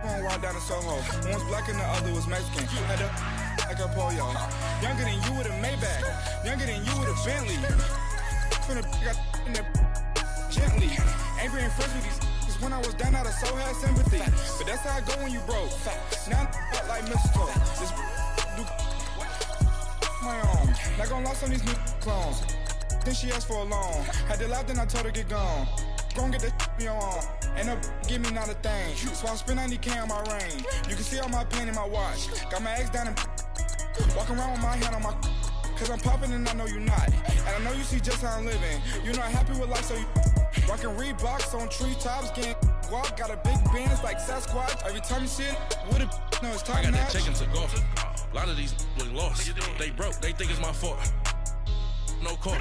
going wild down in Soho. One's black and the other was Mexican. Had a like a pollo. Younger than you with a Maybach. Younger than you with a Bentley. Finna got in there gently. Angry and friends with these. When I was down, I so had sympathy. But that's how I go when you broke. Now I'm like mistletoe. This do my own. Not gonna lost on these new clones. Then she asked for a loan. Had to laugh, then I told her get gone. Gon' get that me on. Ain't no give me not a thing. So I spend 90K on my range. You can see all my pain in my watch. Got my ex down and walking around with my hand on my. Cause I'm popping and I know you not. And I know you see just how I'm living. You're not happy with life, so you rockin' Reeboks on treetops, getting guap. Got a big Benz like Sasquatch. Every time you see it, with it, no, it's time. I got that check-in to go. A lot of these look lost. They broke, they think it's my fault. No car.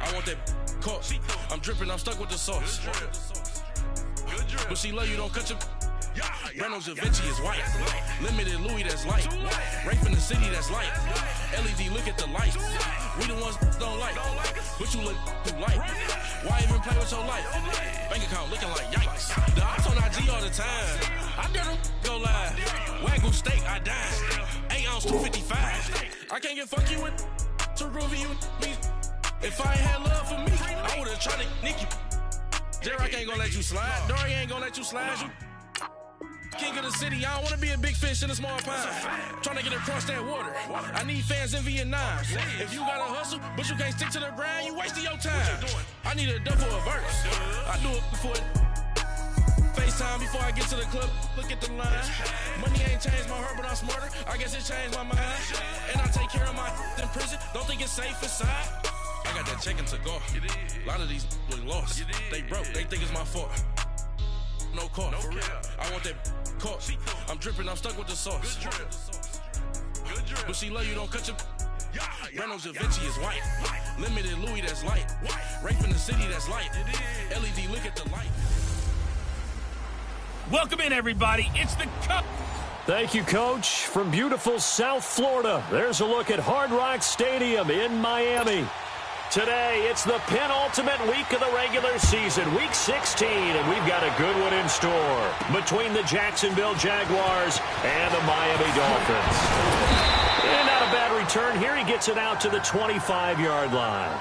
I want that caught. I'm dripping, I'm stuck with the sauce. But she love you, don't cut your... Reynolds Da Vinci is white. Limited Louis, that's light. Rape in the city, that's light. LED, look at the light. We the ones don't like. But you look too light. Why even play with your life? Bank account looking like yikes. The ops on IG all the time. I dare them go live. Wagyu steak, I dine. 8 ounce 255. I can't get fuck you with to groovy you me. If I ain't had love for me, I would've tried to nick you. J-Rock ain't gonna let you slide. Dory ain't gonna let you slide. You king of the city, I don't wanna be a big fish in a small pond. Trying to get across that water. I need fans in Vietnam. If you gotta hustle, but you can't stick to the grind, you wasting your time. I need a double a verse. I do it before FaceTime before I get to the club. Look at the line. Money ain't changed my heart, but I'm smarter. I guess it changed my mind. And I take care of my in prison. Don't think it's safe inside. I got that check-in to go. A lot of these really lost. They broke. They think it's my fault. No call, for real. I want that caught. I'm dripping, I'm stuck with the sauce. Good drip. But she love you, don't cut your. Reynolds Da Vinci is white. Limited Louis, that's light. Rape in the city, that's light. LED, look at the light. Welcome in, everybody. It's the Cup. Thank you, Coach. From beautiful South Florida, there's a look at Hard Rock Stadium in Miami. Today, it's the penultimate week of the regular season, Week 16, and we've got a good one in store between the Jacksonville Jaguars and the Miami Dolphins. And not a bad return here. He gets it out to the 25-yard line.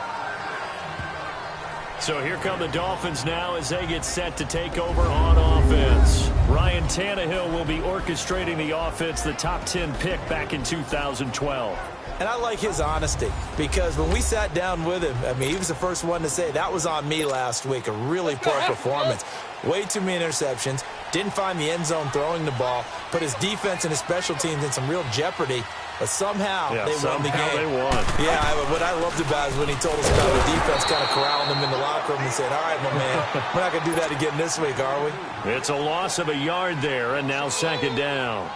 So here come the Dolphins now as they get set to take over on offense. Ryan Tannehill will be orchestrating the offense, the top 10 pick back in 2012. And I like his honesty because when we sat down with him, I mean, he was the first one to say, that was on me last week, a really poor performance. Way too many interceptions, didn't find the end zone throwing the ball, put his defense and his special teams in some real jeopardy, but somehow they won the game. They won. Yeah, what I loved about it is when he told us about the defense kind of corralling him in the locker room and said, all right, my man, we're not going to do that again this week, are we? It's a loss of a yard there, and now second down.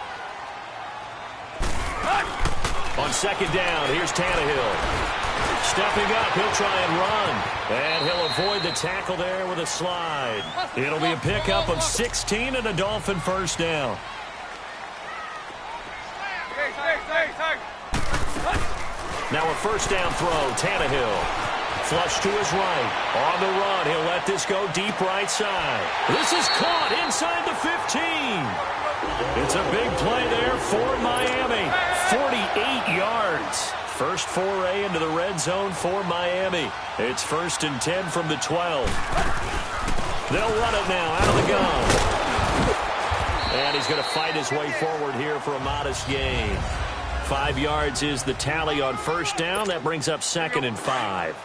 On second down, here's Tannehill. Stepping up, he'll try and run. And he'll avoid the tackle there with a slide. It'll be a pickup of 16 and a Dolphin first down. Now a first down throw, Tannehill. Flush to his right. On the run, he'll let this go deep right side. This is caught inside the 15. It's a big play there for Miami. 48 yards. First foray into the red zone for Miami. It's first and 10 from the 12. They'll run it now out of the gun. And he's going to fight his way forward here for a modest gain. 5 yards is the tally on first down. That brings up second and 5.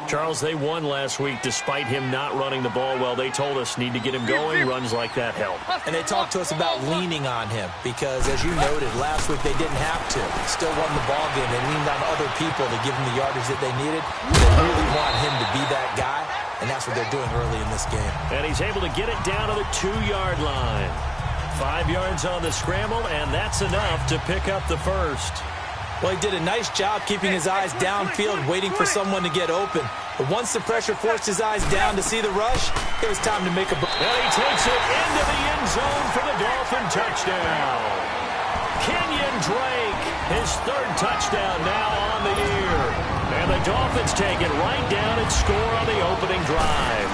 Charles, they won last week despite him not running the ball well. They told us need to get him going. Runs like that help. And they talked to us about leaning on him because, as you noted, last week they didn't have to. Still won the ball game. They leaned on other people to give him the yardage that they needed. They really want him to be that guy, and that's what they're doing early in this game. And he's able to get it down to the 2-yard line. 5 yards on the scramble, and that's enough to pick up the first. Well, he did a nice job keeping his eyes downfield, waiting for someone to get open. But once the pressure forced his eyes down to see the rush, it was time to make a... And he takes it into the end zone for the Dolphin touchdown. Kenyon Drake, his third touchdown now on the year. And the Dolphins take it right down and score on the opening drive.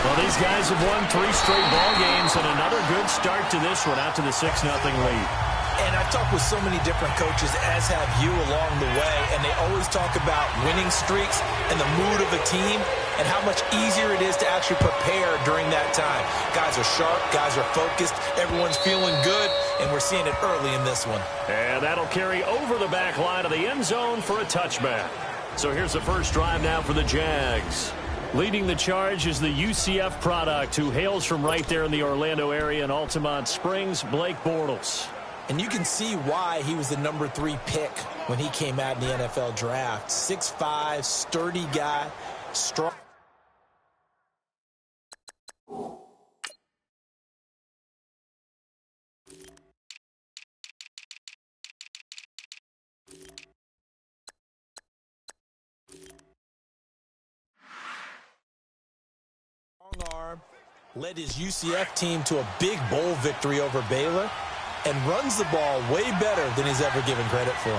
Well, these guys have won 3 straight ball games and another good start to this one out to the 6-0 lead. And I've talked with so many different coaches, as have you along the way, and they always talk about winning streaks and the mood of a team and how much easier it is to actually prepare during that time. Guys are sharp, guys are focused, everyone's feeling good, and we're seeing it early in this one. And that'll carry over the back line of the end zone for a touchback. So here's the first drive now for the Jags. Leading the charge is the UCF product who hails from right there in the Orlando area in Altamont Springs, Blake Bortles. And you can see why he was the number 3 pick when he came out in the NFL draft. 6'5", sturdy guy, strong. Strong arm, led his UCF team to a big bowl victory over Baylor. and runs the ball way better than he's ever given credit for.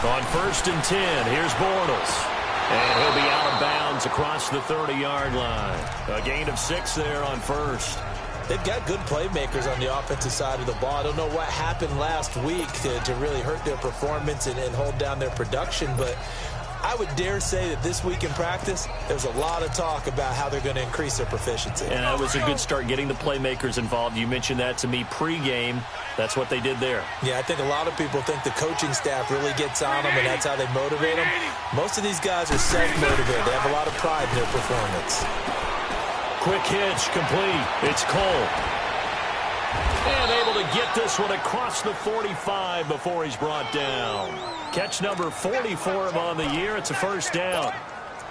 On 1st and 10, here's Bortles. And he'll be out of bounds across the 30-yard line. A gain of 6 there on 1st. They've got good playmakers on the offensive side of the ball. I don't know what happened last week to really hurt their performance and hold down their production, but I would dare say that this week in practice, there's a lot of talk about how they're going to increase their proficiency. And it was a good start getting the playmakers involved. You mentioned that to me pregame. That's what they did there. Yeah, I think a lot of people think the coaching staff really gets on them, and that's how they motivate them. Most of these guys are self-motivated. They have a lot of pride in their performance. Quick hitch, complete. It's Cole. And able to get this one across the 45 before he's brought down. Catch number 40 for him on the year. It's a first down.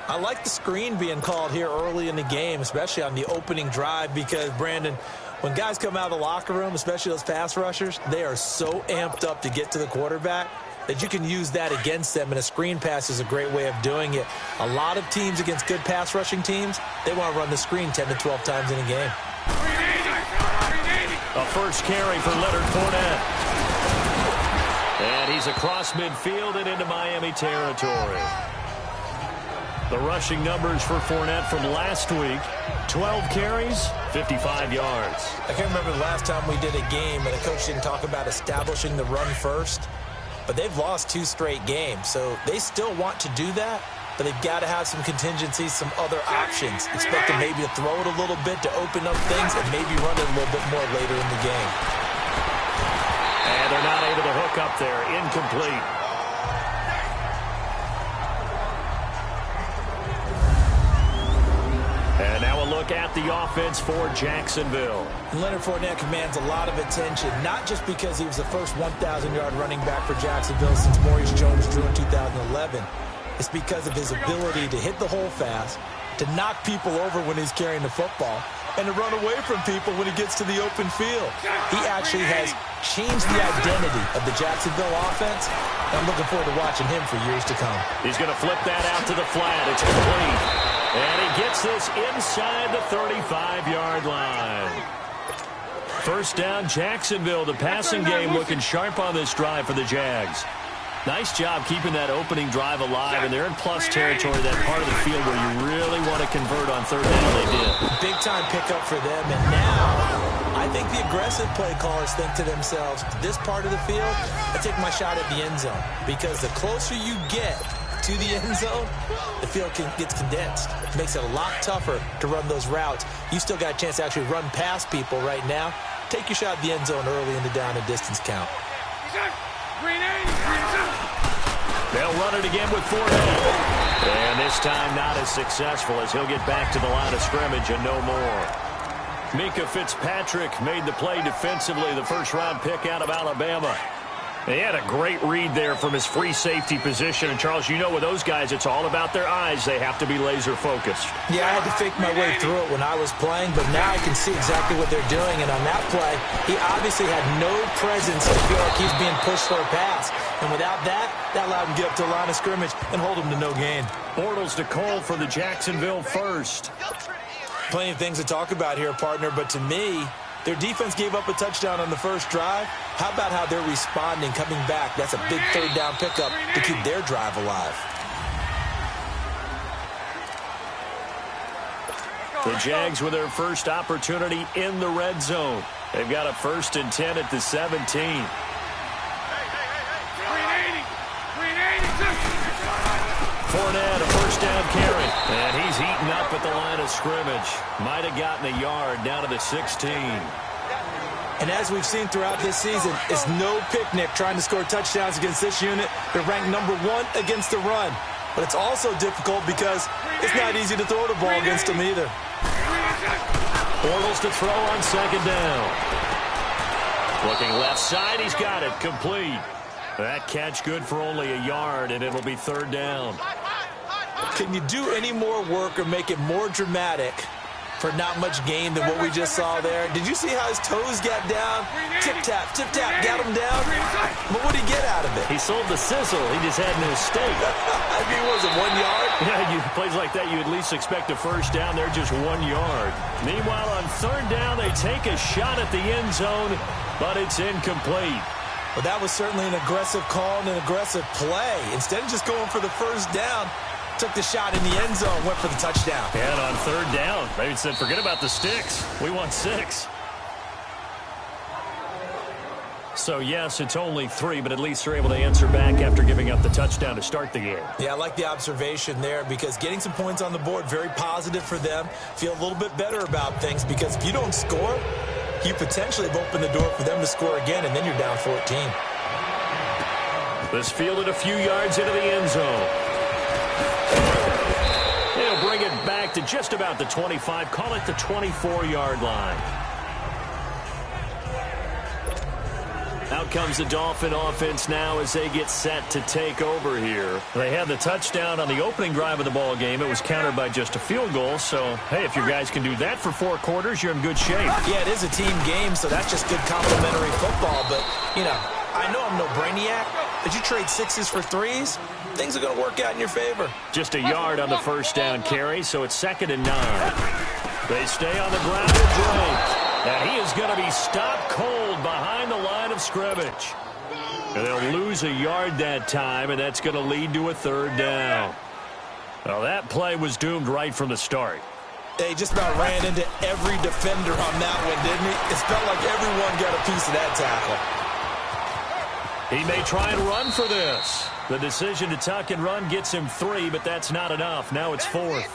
I like the screen being called here early in the game, especially on the opening drive, because, Brandon, when guys come out of the locker room, especially those pass rushers, they are so amped up to get to the quarterback that you can use that against them, and a screen pass is a great way of doing it. A lot of teams against good pass rushing teams, they want to run the screen 10 to 12 times in a game. A first carry for Leonard Fournette. And he's across midfield and into Miami territory. The rushing numbers for Fournette from last week, 12 carries, 55 yards. I can't remember the last time we did a game and a coach didn't talk about establishing the run first, but they've lost 2 straight games, so they still want to do that, but they've got to have some contingencies, some other options. Expect them maybe to throw it a little bit to open up things and maybe run it a little bit more later in the game. And they're not able to hook up there. Incomplete. And now a look at the offense for Jacksonville. Leonard Fournette commands a lot of attention, not just because he was the first 1,000-yard running back for Jacksonville since Maurice Jones-Drew in 2011. It's because of his ability to hit the hole fast, to knock people over when he's carrying the football, and to run away from people when he gets to the open field. He actually has changed the identity of the Jacksonville offense. I'm looking forward to watching him for years to come. He's going to flip that out to the flat. It's complete. And he gets this inside the 35-yard line. First down, Jacksonville. The passing game looking sharp on this drive for the Jags. Nice job keeping that opening drive alive, and they're in plus territory, that part of the field where you really want to convert on third down. They did. Big-time pickup for them, and now I think the aggressive play callers think to themselves, this part of the field, I take my shot at the end zone, because the closer you get to the end zone, the field gets condensed. It makes it a lot tougher to run those routes. You still got a chance to actually run past people right now. Take your shot at the end zone early in the down and distance count. They'll run it again with Fournette. And this time not as successful, as he'll get back to the line of scrimmage and no more. Minkah Fitzpatrick made the play defensively, the first-round pick out of Alabama. He had a great read there from his free safety position. And, Charles, you know with those guys, it's all about their eyes. They have to be laser-focused. Yeah, I had to fake my way through it when I was playing, but now I can see exactly what they're doing. And on that play, he obviously had no presence to feel like he's being pushed for a pass. And without that, that allowed him to get up to the line of scrimmage and hold him to no gain. Bortles to Cole for the Jacksonville first. Plenty of things to talk about here, partner, but to me, their defense gave up a touchdown on the first drive. How about how they're responding, coming back? That's a big third down pickup to keep their drive alive. The Jags with their first opportunity in the red zone. They've got a 1st and 10 at the 17. Fournette, a first down carry. And he's eaten up at the line of scrimmage. Might have gotten a yard down to the 16. And as we've seen throughout this season, it's no picnic trying to score touchdowns against this unit. They're ranked number 1 against the run. But it's also difficult because it's not easy to throw the ball against them either. Bortles to throw on second down. Looking left side, he's got it. Complete. That catch good for only a yard, and it'll be third down. Can you do any more work or make it more dramatic for not much gain than what we just saw there? Did you see how his toes got down? Tip-tap, got him down. But what did he get out of it? He sold the sizzle. He just had no steak. I mean, was it 1 yard? Yeah, plays like that, you at least expect a first down. They're just 1 yard. Meanwhile, on third down, they take a shot at the end zone, but it's incomplete. Well, that was certainly an aggressive call and an aggressive play. Instead of just going for the first down, took the shot in the end zone, went for the touchdown. And on third down, they said, forget about the sticks. We want 6. So, yes, it's only 3, but at least they're able to answer back after giving up the touchdown to start the game. Yeah, I like the observation there because getting some points on the board, very positive for them. Feel a little bit better about things because if you don't score, you potentially have opened the door for them to score again, and then you're down 14. This fielded a few yards into the end zone. He'll bring it back to just about the 25, call it the 24-yard line. Out comes the Dolphin offense now as they get set to take over here. They had the touchdown on the opening drive of the ball game. It was countered by just a field goal. So, hey, if your guys can do that for 4 quarters, you're in good shape. Yeah, it is a team game, so that's just good complimentary football. But, you know, I know I'm no brainiac, but you trade 6s for 3s, things are going to work out in your favor. Just a yard on the first down carry, so it's 2nd and 9. They stay on the ground with Drake. And he is going to be stopped cold behind the line of scrimmage. And they'll lose a yard that time, and that's going to lead to a 3rd down. Well, that play was doomed right from the start. They just about ran into every defender on that one, didn't he? It felt like everyone got a piece of that tackle. He may try and run for this. The decision to tuck and run gets him 3, but that's not enough. Now it's 4th.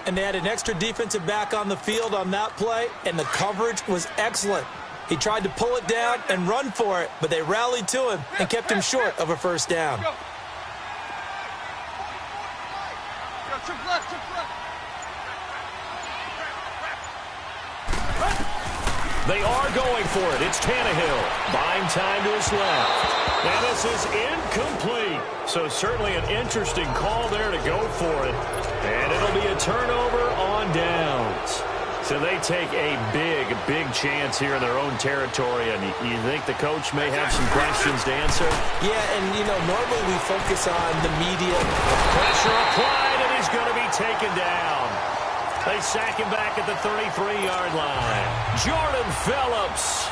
And they had an extra defensive back on the field on that play, and the coverage was excellent. He tried to pull it down and run for it, but they rallied to him and kept him short of a first down. They are going for it. It's Tannehill. Buying time to his left. And this is incomplete. So certainly an interesting call there to go for it. And it'll be a turnover on downs. So they take a big chance here in their own territory. And you think the coach may have some questions to answer? Yeah, and, you know, normally we focus on the media. Pressure applied, and he's going to be taken down. They sack him back at the 33-yard line. Jordan Phillips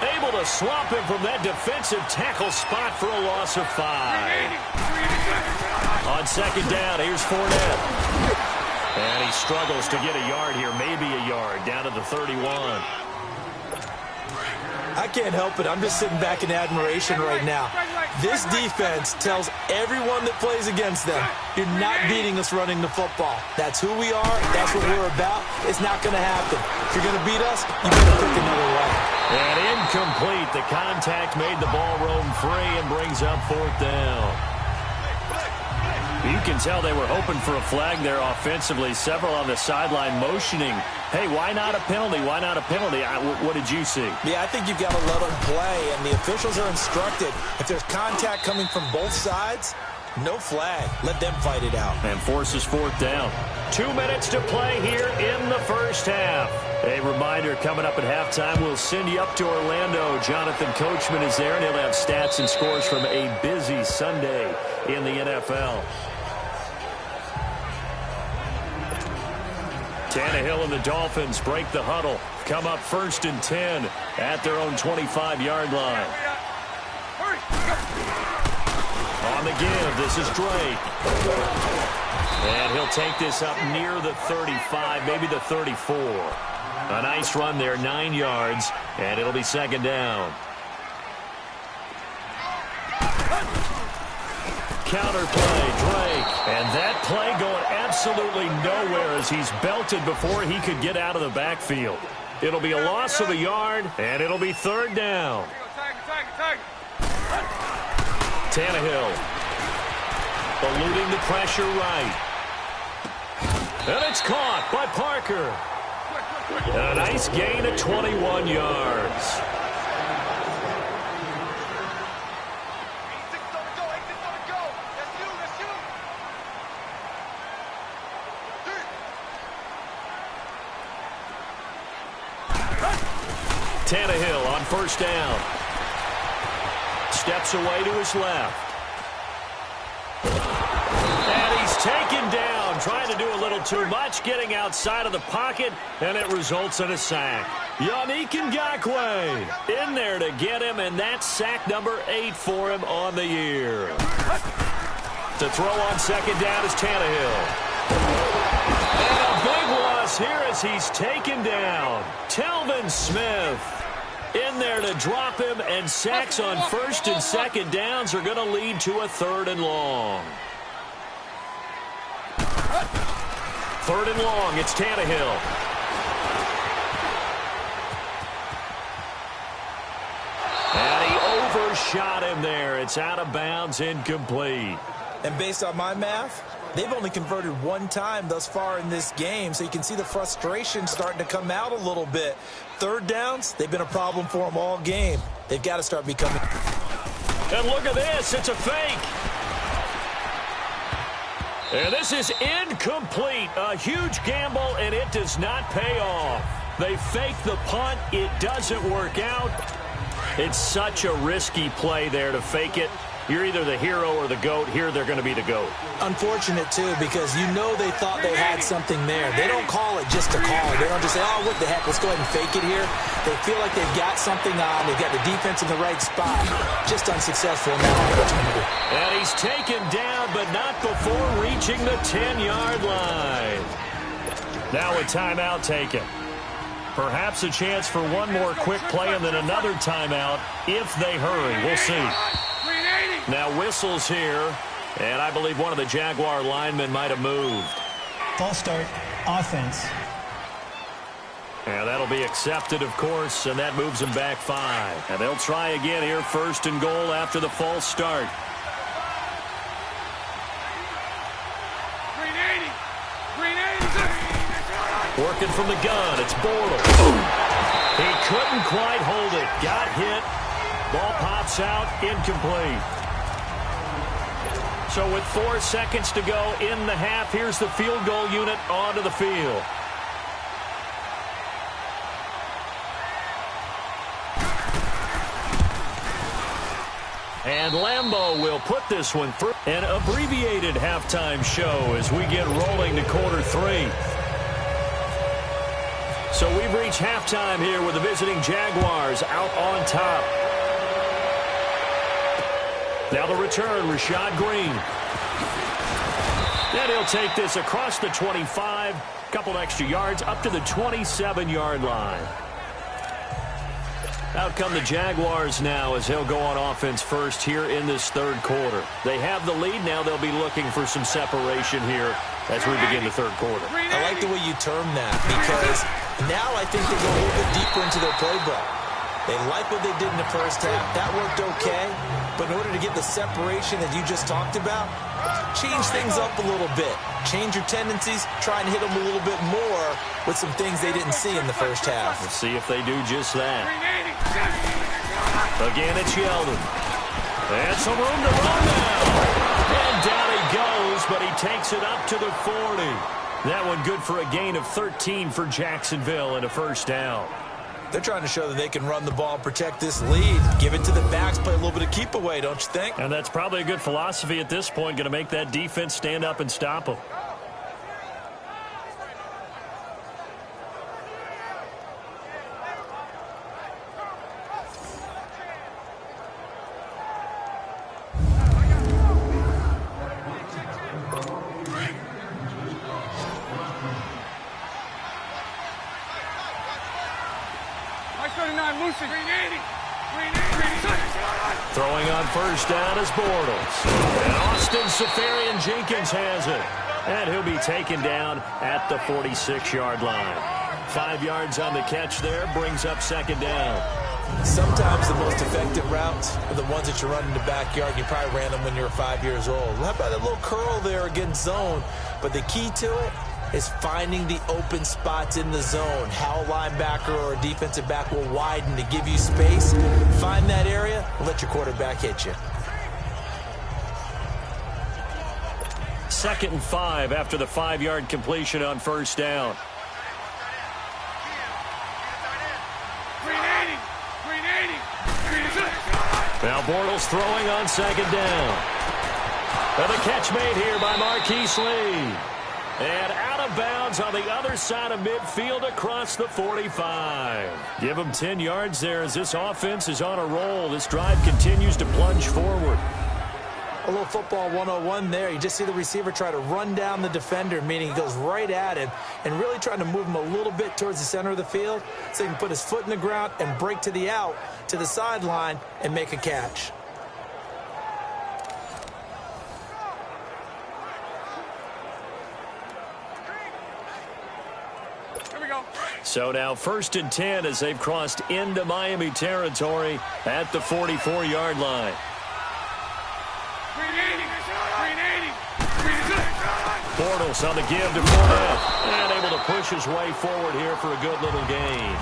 able to swap him from that defensive tackle spot for a loss of 5. On 2nd down, here's Fournette. And he struggles to get a yard here, maybe a yard, down to the 31. I can't help it. I'm just sitting back in admiration right now. This defense tells everyone that plays against them, you're not beating us running the football. That's who we are. That's what we're about. It's not going to happen. If you're going to beat us, you better pick another way. And incomplete. The contact made the ball roam free and brings up 4th down. You can tell they were hoping for a flag there offensively. Several on the sideline motioning. Hey, why not a penalty? Why not a penalty? What did you see? Yeah, I think you've got to let them play, and the officials are instructed. If there's contact coming from both sides, no flag. Let them fight it out. And forces 4th down. 2 minutes to play here in the first half. A reminder, coming up at halftime, we'll send you up to Orlando. Jonathan Coachman is there, and he'll have stats and scores from a busy Sunday in the NFL. Tannehill and the Dolphins break the huddle. Come up 1st and 10 at their own 25-yard line. On the give, this is Drake. And he'll take this up near the 35, maybe the 34. A nice run there, 9 yards, and it'll be 2nd down. Counter play, Drake. And that play going absolutely nowhere as he's belted before he could get out of the backfield. It'll be a loss of a yard, and it'll be 3rd down. Tannehill eluding the pressure right. And it's caught by Parker. And a nice gain of 21 yards. Tannehill on 1st down. Steps away to his left. And he's taken down, trying to do a little too much, getting outside of the pocket, and it results in a sack. Yannick Ngakoue in there to get him, and that's sack number 8 for him on the year. To throw on second down is Tannehill. And a big loss here as he's taken down. Telvin Smith in there to drop him, and sacks on first and second downs are going to lead to a 3rd and long. 3rd and long, it's Tannehill. And he overshot him there. It's out of bounds, incomplete. And based on my math, they've only converted 1 time thus far in this game, so you can see the frustration starting to come out a little bit. 3rd downs, they've been a problem for them all game. They've got to start becoming... And look at this, it's a fake. And this is incomplete. A huge gamble, and it does not pay off. They fake the punt. It doesn't work out. It's such a risky play there to fake it. You're either the hero or the GOAT. Here, they're going to be the GOAT. Unfortunate, too, because you know they thought they had something there. They don't call it just to call it. They don't just say, oh, what the heck, let's go ahead and fake it here. They feel like they've got something on. They've got the defense in the right spot. Just unsuccessful in that opportunity. And he's taken down, but not before reaching the 10-yard line. Now a timeout taken. Perhaps a chance for one more quick play and then another timeout if they hurry. We'll see. Now whistles here, and I believe one of the Jaguar linemen might have moved. False start, offense. And that'll be accepted, of course, and that moves them back 5. And they'll try again here, 1st and goal after the false start. Working from the gun, it's Bortles. He couldn't quite hold it. Got hit. Ball pops out, incomplete. So with 4 seconds to go in the half, here's the field goal unit onto the field. And Lambeau will put this one through. An abbreviated halftime show as we get rolling to quarter 3. So we've reached halftime here with the visiting Jaguars out on top. Now the return, Rashad Green. And he'll take this across the 25, couple extra yards, up to the 27-yard line. Out come the Jaguars now as he'll go on offense first here in this 3rd quarter. They have the lead. Now they'll be looking for some separation here as we begin the 3rd quarter. I like the way you term that because now I think they go a little bit deeper into their playbook. They like what they did in the first half. That worked okay. But in order to get the separation that you just talked about, change things up a little bit. Change your tendencies. Try and hit them a little bit more with some things they didn't see in the first half. Let's see if they do just that. Again, it's Yeldon. And some room to run now. And down he goes, but he takes it up to the 40. That one good for a gain of 13 for Jacksonville and a 1st down. They're trying to show that they can run the ball and protect this lead. Give it to the backs, play a little bit of keep away, don't you think? And that's probably a good philosophy at this point, going to make that defense stand up and stop them. Throwing on 1st down is Bortles. And Austin Seferian-Jenkins has it. And he'll be taken down at the 46-yard line. 5 yards on the catch there, brings up 2nd down. Sometimes the most effective routes are the ones that you run in the backyard. You probably ran them when you were 5 years old. How about that little curl there against zone? But the key to it is finding the open spots in the zone. How a linebacker or a defensive back will widen to give you space. Find that area and let your quarterback hit you. 2nd and 5 after the 5-yard completion on 1st down. Now Bortles throwing on 2nd down. And the catch made here by Marquise Lee. And out of bounds on the other side of midfield across the 45. Give him 10 yards there as this offense is on a roll. This drive continues to plunge forward. A little football 101 there. You just see the receiver try to run down the defender, meaning he goes right at him and really trying to move him a little bit towards the center of the field so he can put his foot in the ground and break to the out, to the sideline, and make a catch. So now 1st and 10 as they've crossed into Miami territory at the 44-yard line. Bortles on the give to Fournette. And able to push his way forward here for a good little gain.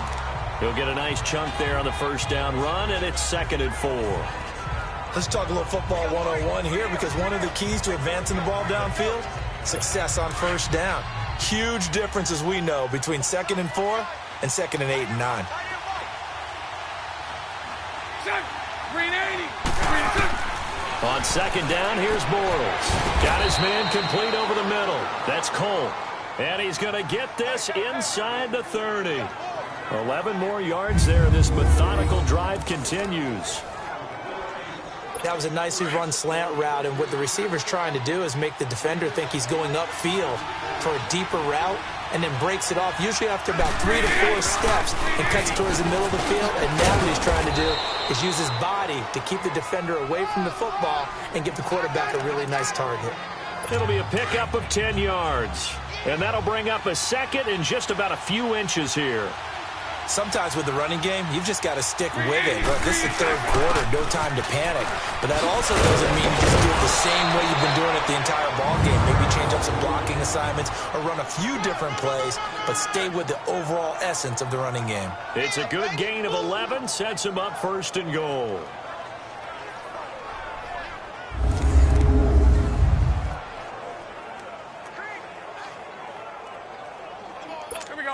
He'll get a nice chunk there on the first down run, and it's 2nd and 4. Let's talk a little football 101 here, because one of the keys to advancing the ball downfield, success on first down. Huge difference, as we know, between 2nd and 4 and 2nd and 8 and 9. On 2nd down, here's Bortles. Got his man complete over the middle. That's Cole. And he's going to get this inside the 30. 11 more yards there. This methodical drive continues. That was a nicely run slant route, and what the receiver's trying to do is make the defender think he's going upfield for a deeper route, and then breaks it off, usually after about 3 to 4 steps, and cuts towards the middle of the field. And now what he's trying to do is use his body to keep the defender away from the football and give the quarterback a really nice target. It'll be a pickup of 10 yards, and that'll bring up a 2nd and just about a few inches here. Sometimes with the running game, you've just got to stick with it. Look, this is the 3rd quarter, no time to panic. But that also doesn't mean you just do it the same way you've been doing it the entire ball game. Maybe change up some blocking assignments or run a few different plays, but stay with the overall essence of the running game. It's a good gain of 11, sets him up 1st and goal.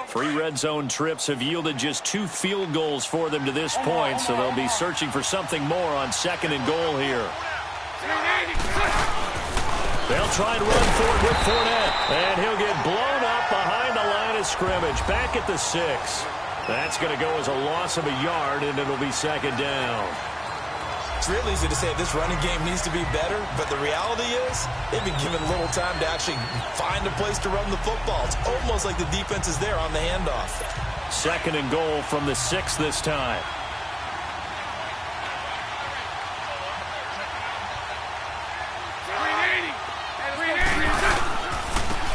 Three red zone trips have yielded just 2 field goals for them to this point, so they'll be searching for something more on 2nd and goal here. They'll try and run for it with Fournette, and he'll get blown up behind the line of scrimmage, back at the 6. That's going to go as a loss of a yard, and it'll be 2nd down. It's real easy to say this running game needs to be better, but the reality is they've been given little time to actually find a place to run the football. It's almost like the defense is there on the handoff. 2nd and goal from the 6 this time.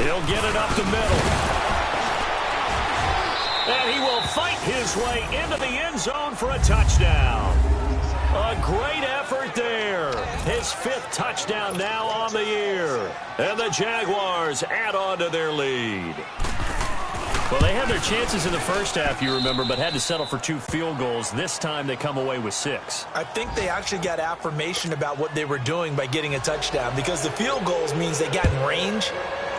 He'll get it up the middle. And he will fight his way into the end zone for a touchdown. A great effort there. His 5th touchdown now on the year. And the Jaguars add on to their lead. Well, they had their chances in the first half, you remember, but had to settle for 2 field goals. This time they come away with 6. I think they actually got affirmation about what they were doing by getting a touchdown, because the field goals means they got in range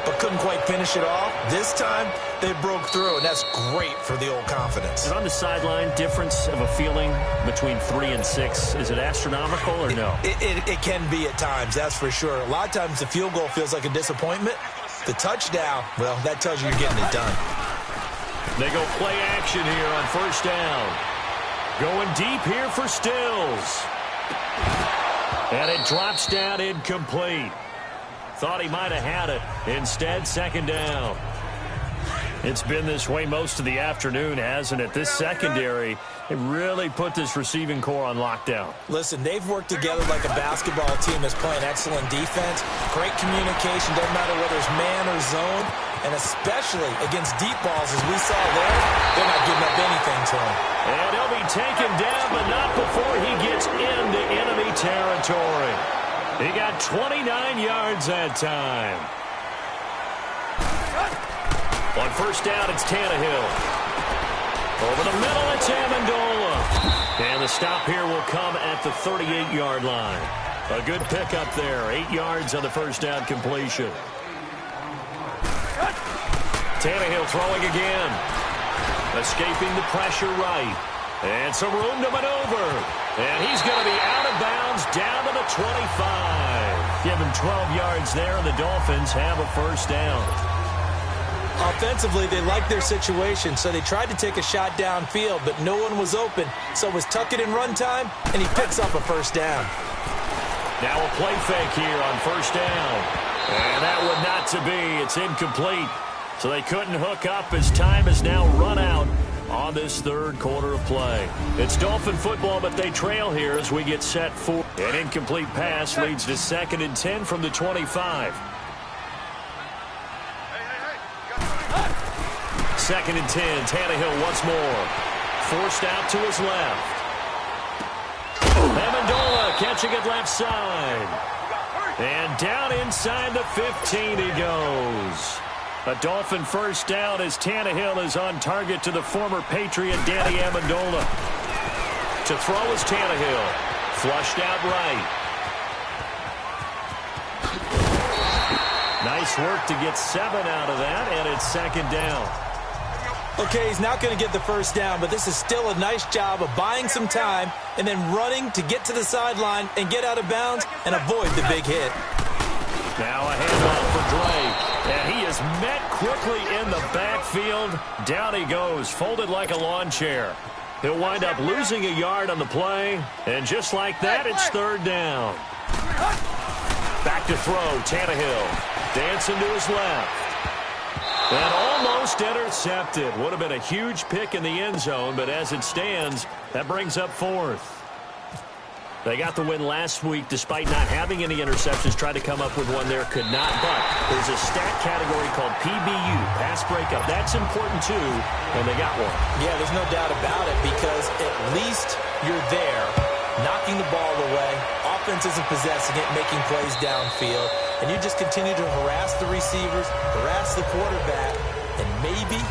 but couldn't quite finish it off. This time, they broke through, and that's great for the old confidence. Is on the sideline, difference of a feeling between 3 and 6, is it astronomical or no? It can be at times, that's for sure. A lot of times the field goal feels like a disappointment. The touchdown, well, that tells you you're getting it done. They go play action here on 1st down. Going deep here for Stills. And it drops down incomplete. Thought he might have had it. Instead, 2nd down. It's been this way most of the afternoon, hasn't it? This secondary, it really put this receiving core on lockdown. Listen, they've worked together like a basketball team that's playing excellent defense. Great communication, doesn't matter whether it's man or zone. And especially against deep balls, as we saw there, they're not giving up anything to him. And he'll be taken down, but not before he gets into enemy territory. He got 29 yards that time. On 1st down, it's Tannehill. Over the middle, it's Amendola. And the stop here will come at the 38-yard line. A good pickup there. 8 yards on the 1st down completion. Tannehill throwing again. Escaping the pressure right. And some room to maneuver. And he's going to be out of bounds down to the 25. Give him 12 yards there, and the Dolphins have a first down. Offensively, they liked their situation, so they tried to take a shot downfield, but no one was open. So it was tuck it in run time, and he picks up a first down. Now a play fake here on first down. And that would not to be. It's incomplete. So they couldn't hook up as time is now run out on this third quarter of play. It's Dolphin football, but they trail here as we get set for an incomplete pass leads to 2nd and 10 from the 25. 2nd and 10. Tannehill once more. Forced out to his left. Amendola catching it left side. And down inside the 15 he goes. A Dolphin first down as Tannehill is on target to the former Patriot Danny Amendola. To throw is Tannehill. Flushed out right. Nice work to get 7 out of that, and it's 2nd down. Okay, he's not going to get the first down, but this is still a nice job of buying some time and then running to get to the sideline and get out of bounds and avoid the big hit. Now a handoff for Drake, and he is met quickly in the backfield. Down he goes, folded like a lawn chair. He'll wind up losing a yard on the play, and just like that, it's 3rd down. Back to throw, Tannehill, dancing to his left. And almost intercepted. Would have been a huge pick in the end zone, but as it stands, that brings up 4th. They got the win last week despite not having any interceptions. Tried to come up with one there, could not. But there's a stat category called PBU, pass breakup. That's important too, and they got one. Yeah, there's no doubt about it because at least you're there, knocking the ball away. Offense isn't possessing it, making plays downfield. And you just continue to harass the receivers, harass the quarterback, and maybe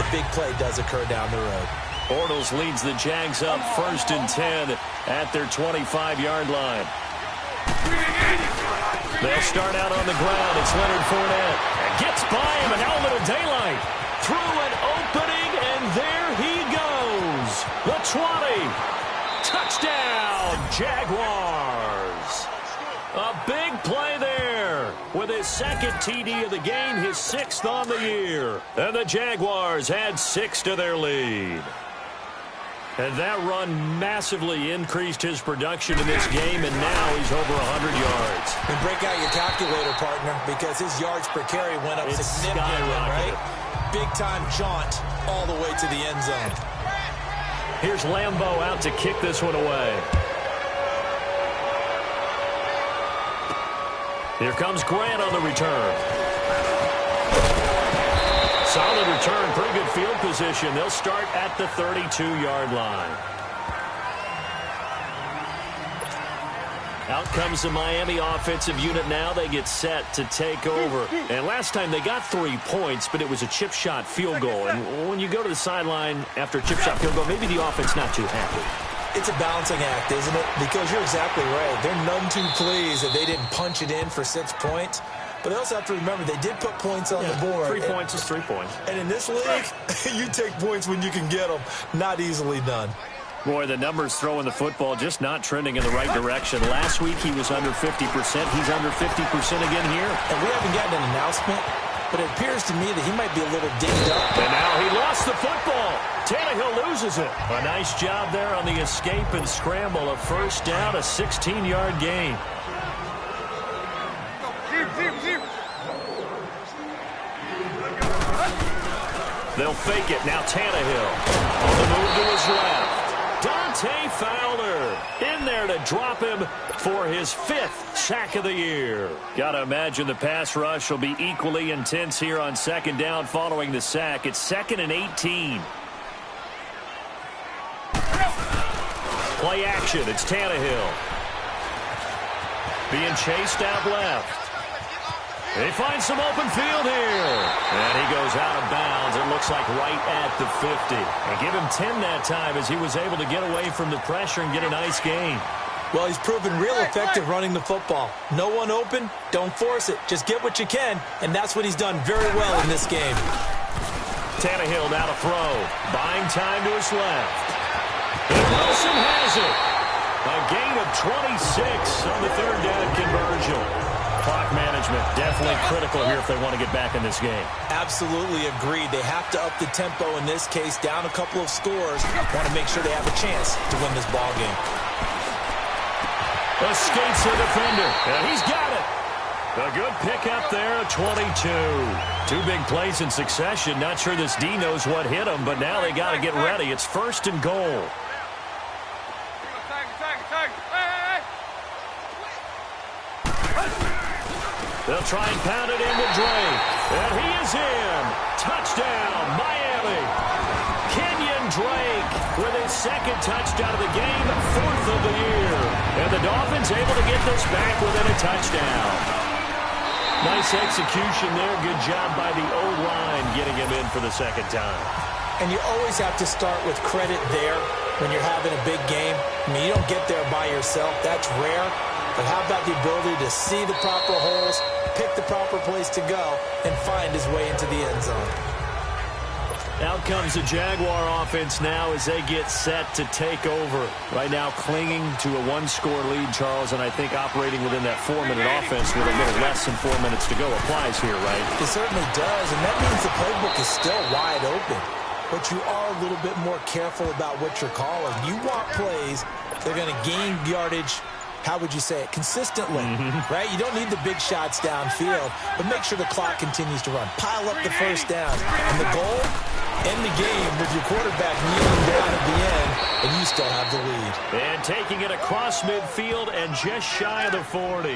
the big play does occur down the road. Bortles leads the Jags up 1st and 10 at their 25-yard line. They'll start out on the ground. It's Leonard Fournette. And gets by him, and now a little daylight. Through an opening, and there he goes. The 20. Touchdown, Jaguars. A big play there with his 2nd TD of the game, his 6th on the year. And the Jaguars add 6 to their lead. And that run massively increased his production in this game, and now he's over 100 yards. And break out your calculator, partner, because his yards per carry went up significantly, right? Big-time jaunt all the way to the end zone. Here's Lambeau out to kick this one away. Here comes Grant on the return. Solid return, pretty good field position. They'll start at the 32-yard line. Out comes the Miami offensive unit now. They get set to take over. And last time they got 3 points, but it was a chip shot field goal. And when you go to the sideline after a chip shot field goal, maybe the offense not too happy. It's a balancing act, isn't it? Because you're exactly right. They're none too pleased that they didn't punch it in for 6 points. But they also have to remember they did put points on the board. 3 points is 3 points. And in this league, you take points when you can get them. Not easily done. Boy, the numbers throwing the football just not trending in the right direction. Last week he was under 50%. He's under 50% again here. And we haven't gotten an announcement, but it appears to me that he might be a little dinged up. And now he lost the football. Tannehill loses it. A nice job there on the escape and scramble. A first down, a 16-yard gain. They'll fake it. Now Tannehill on the move to his left. Dante Fowler in there to drop him for his 5th sack of the year. Got to imagine the pass rush will be equally intense here on 2nd down following the sack. It's 2nd and 18. Play action. It's Tannehill. Being chased out left. They find some open field here. And he goes out of bounds. It looks like right at the 50. And give him 10 that time as he was able to get away from the pressure and get a nice gain. Well, he's proven real effective running the football. No one open, don't force it. Just get what you can, and that's what he's done very well in this game. Tannehill now to throw. Buying time to his left. And Wilson has it. A gain of 26 on the 3rd down conversion. definitely critical here if they want to get back in this game. Absolutely agreed. They have to up the tempo in this case, down a couple of scores. Want to make sure they have a chance to win this ball game. Escapes the defender, and he's got it. A good pickup there, 22. Two big plays in succession. Not sure this D knows what hit him, but now they got to get ready. It's 1st and goal. They'll try and pound it in with Drake. And he is in. Touchdown, Miami. Kenyon Drake with his 2nd touchdown of the game, 4th of the year. And the Dolphins able to get this back within a touchdown. Nice execution there. Good job by the O-line getting him in for the 2nd time. And you always have to start with credit there when you're having a big game. I mean, you don't get there by yourself. That's rare. But how about the ability to see the proper holes, pick the proper place to go, and find his way into the end zone? Out comes the Jaguar offense now as they get set to take over. Right now clinging to a 1-score lead, Charles, and I think operating within that 4-minute offense with a little less than 4 minutes to go applies here, right? It certainly does, and that means the playbook is still wide open. But you are a little bit more careful about what you're calling. You want plays that are going to gain yardage, how would you say it, consistently, right? You don't need the big shots downfield, but make sure the clock continues to run. Pile up the 1st down. And the goal, end the game with your quarterback kneeling down at the end, and you still have the lead. And taking it across midfield and just shy of the 40.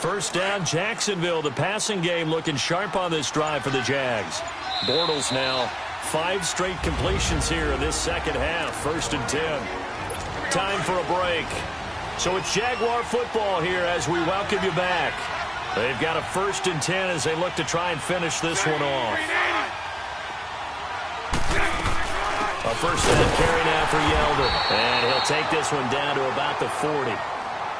1st down, Jacksonville. The passing game looking sharp on this drive for the Jags. Bortles now, 5 straight completions here in this 2nd half. 1st and 10. Time for a break. So it's Jaguar football here as we welcome you back. They've got a 1st and 10 as they look to try and finish this one off. A 1st down carry now for Yeldon. And he'll take this one down to about the 40.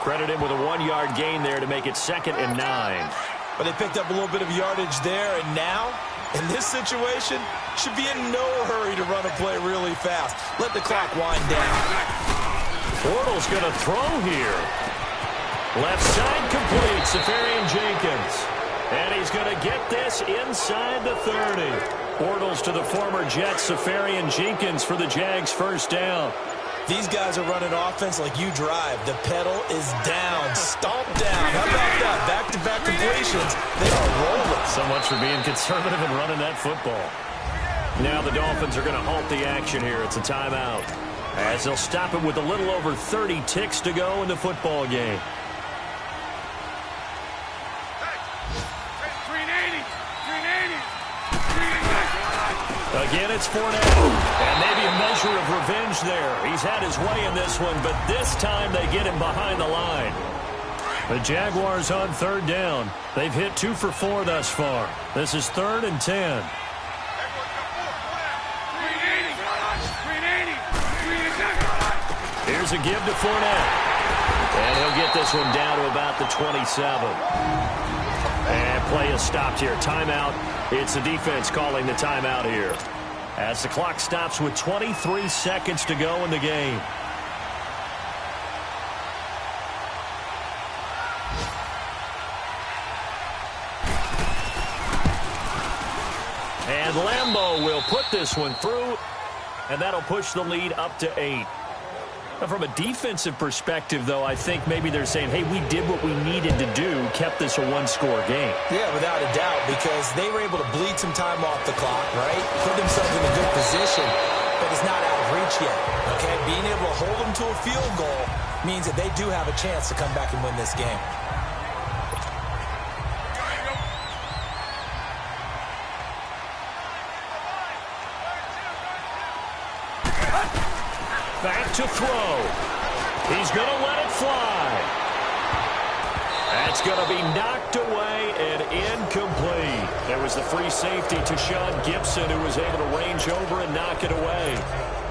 Credit him with a 1-yard gain there to make it 2nd and 9. But they picked up a little bit of yardage there, and now, in this situation, should be in no hurry to run a play really fast. Let the clock wind down. Bortles going to throw here. Left side complete, Safarian Jenkins. And he's going to get this inside the 30. Bortles to the former Jet, Safarian Jenkins for the Jags' 1st down. These guys are running offense like you drive. The pedal is down, stomp down. How about that? Back-to-back completions. They are rolling. So much for being conservative and running that football. Now the Dolphins are going to halt the action here. It's a timeout, as they'll stop it with a little over 30 ticks to go in the football game. Again, it's Fournette. And maybe a measure of revenge there. He's had his way in this one, but this time they get him behind the line. The Jaguars on 3rd down. They've hit 2 for 4 thus far. This is 3rd and 10. Here's a give to Fournette. And he'll get this one down to about the 27. And play is stopped here. Timeout. It's the defense calling the timeout here, as the clock stops with 23 seconds to go in the game. And Lambeau will put this one through, and that'll push the lead up to 8. Now, from a defensive perspective, though, I think maybe they're saying, hey, we did what we needed to do, kept this a 1-score game. Yeah, without a doubt, because they were able to bleed some time off the clock, right? Put themselves in a good position, but it's not out of reach yet, okay? Being able to hold them to a field goal means that they do have a chance to come back and win this game. Back to throw. He's going to let it fly. That's going to be knocked away and incomplete. There was the free safety to Sean Gibson, who was able to range over and knock it away.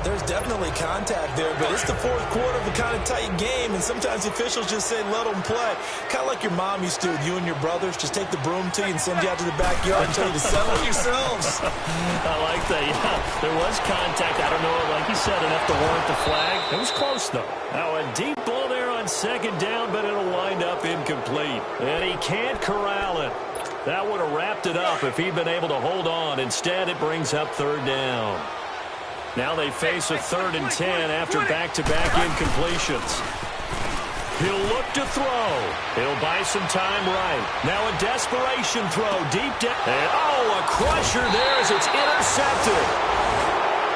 There's definitely contact there, but it's the 4th quarter of a kind of tight game, and sometimes the officials just say, let them play. Kind of like your mom used to with you and your brothers. Just take the broom to you and send you out to the backyard and tell you to settle yourselves. I like that. Yeah, there was contact. I don't know, like you said, enough to warrant the flag. It was close, though. Now, a deep ball there on 2nd down, but it'll wind up incomplete. And he can't corral it. That would have wrapped it up if he'd been able to hold on. Instead, it brings up third down. Now they face a 3rd and 10 after back-to-back incompletions. He'll look to throw. He'll buy some time right. Now a desperation throw deep down. And, a crusher there as it's intercepted.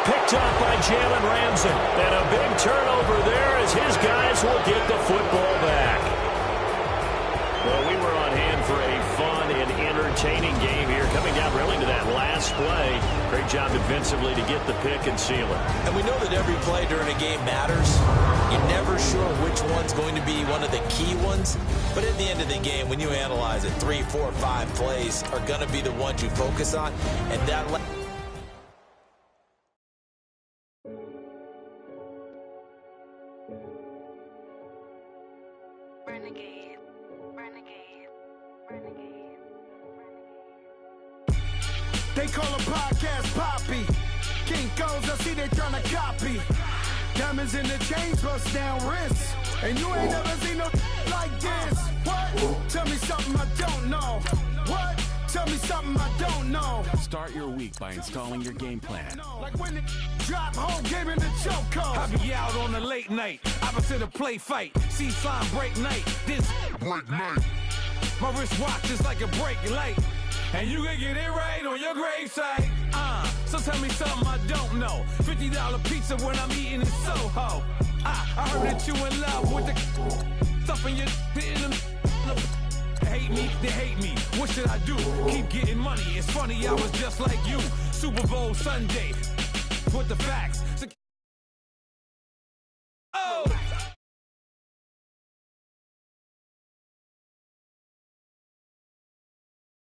Picked up by Jalen Ramsey. And a big turnover there as his guys will get the football back. Well, we were on hand for a fun and entertaining game here, coming down really to that last play. Great job defensively to get the pick and seal it. And we know that every play during a game matters. You're never sure which one's going to be one of the key ones. But at the end of the game, when you analyze it, 3, 4, 5 plays are going to be the ones you focus on. And that... They call a podcast Poppy. Kinkos, I see they tryna copy. Diamonds in the chains, bust down wrists. And you ain't never seen no like this. What? Tell me something I don't know. What? Tell me something I don't know. Start your week by installing your game plan. Like when the drop whole game in the choke code. I be out on a late night, opposite a play fight. See slime break night, this break night. My wristwatch is like a brake light. And you can get it right on your gravesite. So tell me something I don't know. $50 pizza when I'm eating in Soho. I heard that you in love with the stuff in your They hate me, they hate me. What should I do? Keep getting money. It's funny, I was just like you. Super Bowl Sunday with the facts.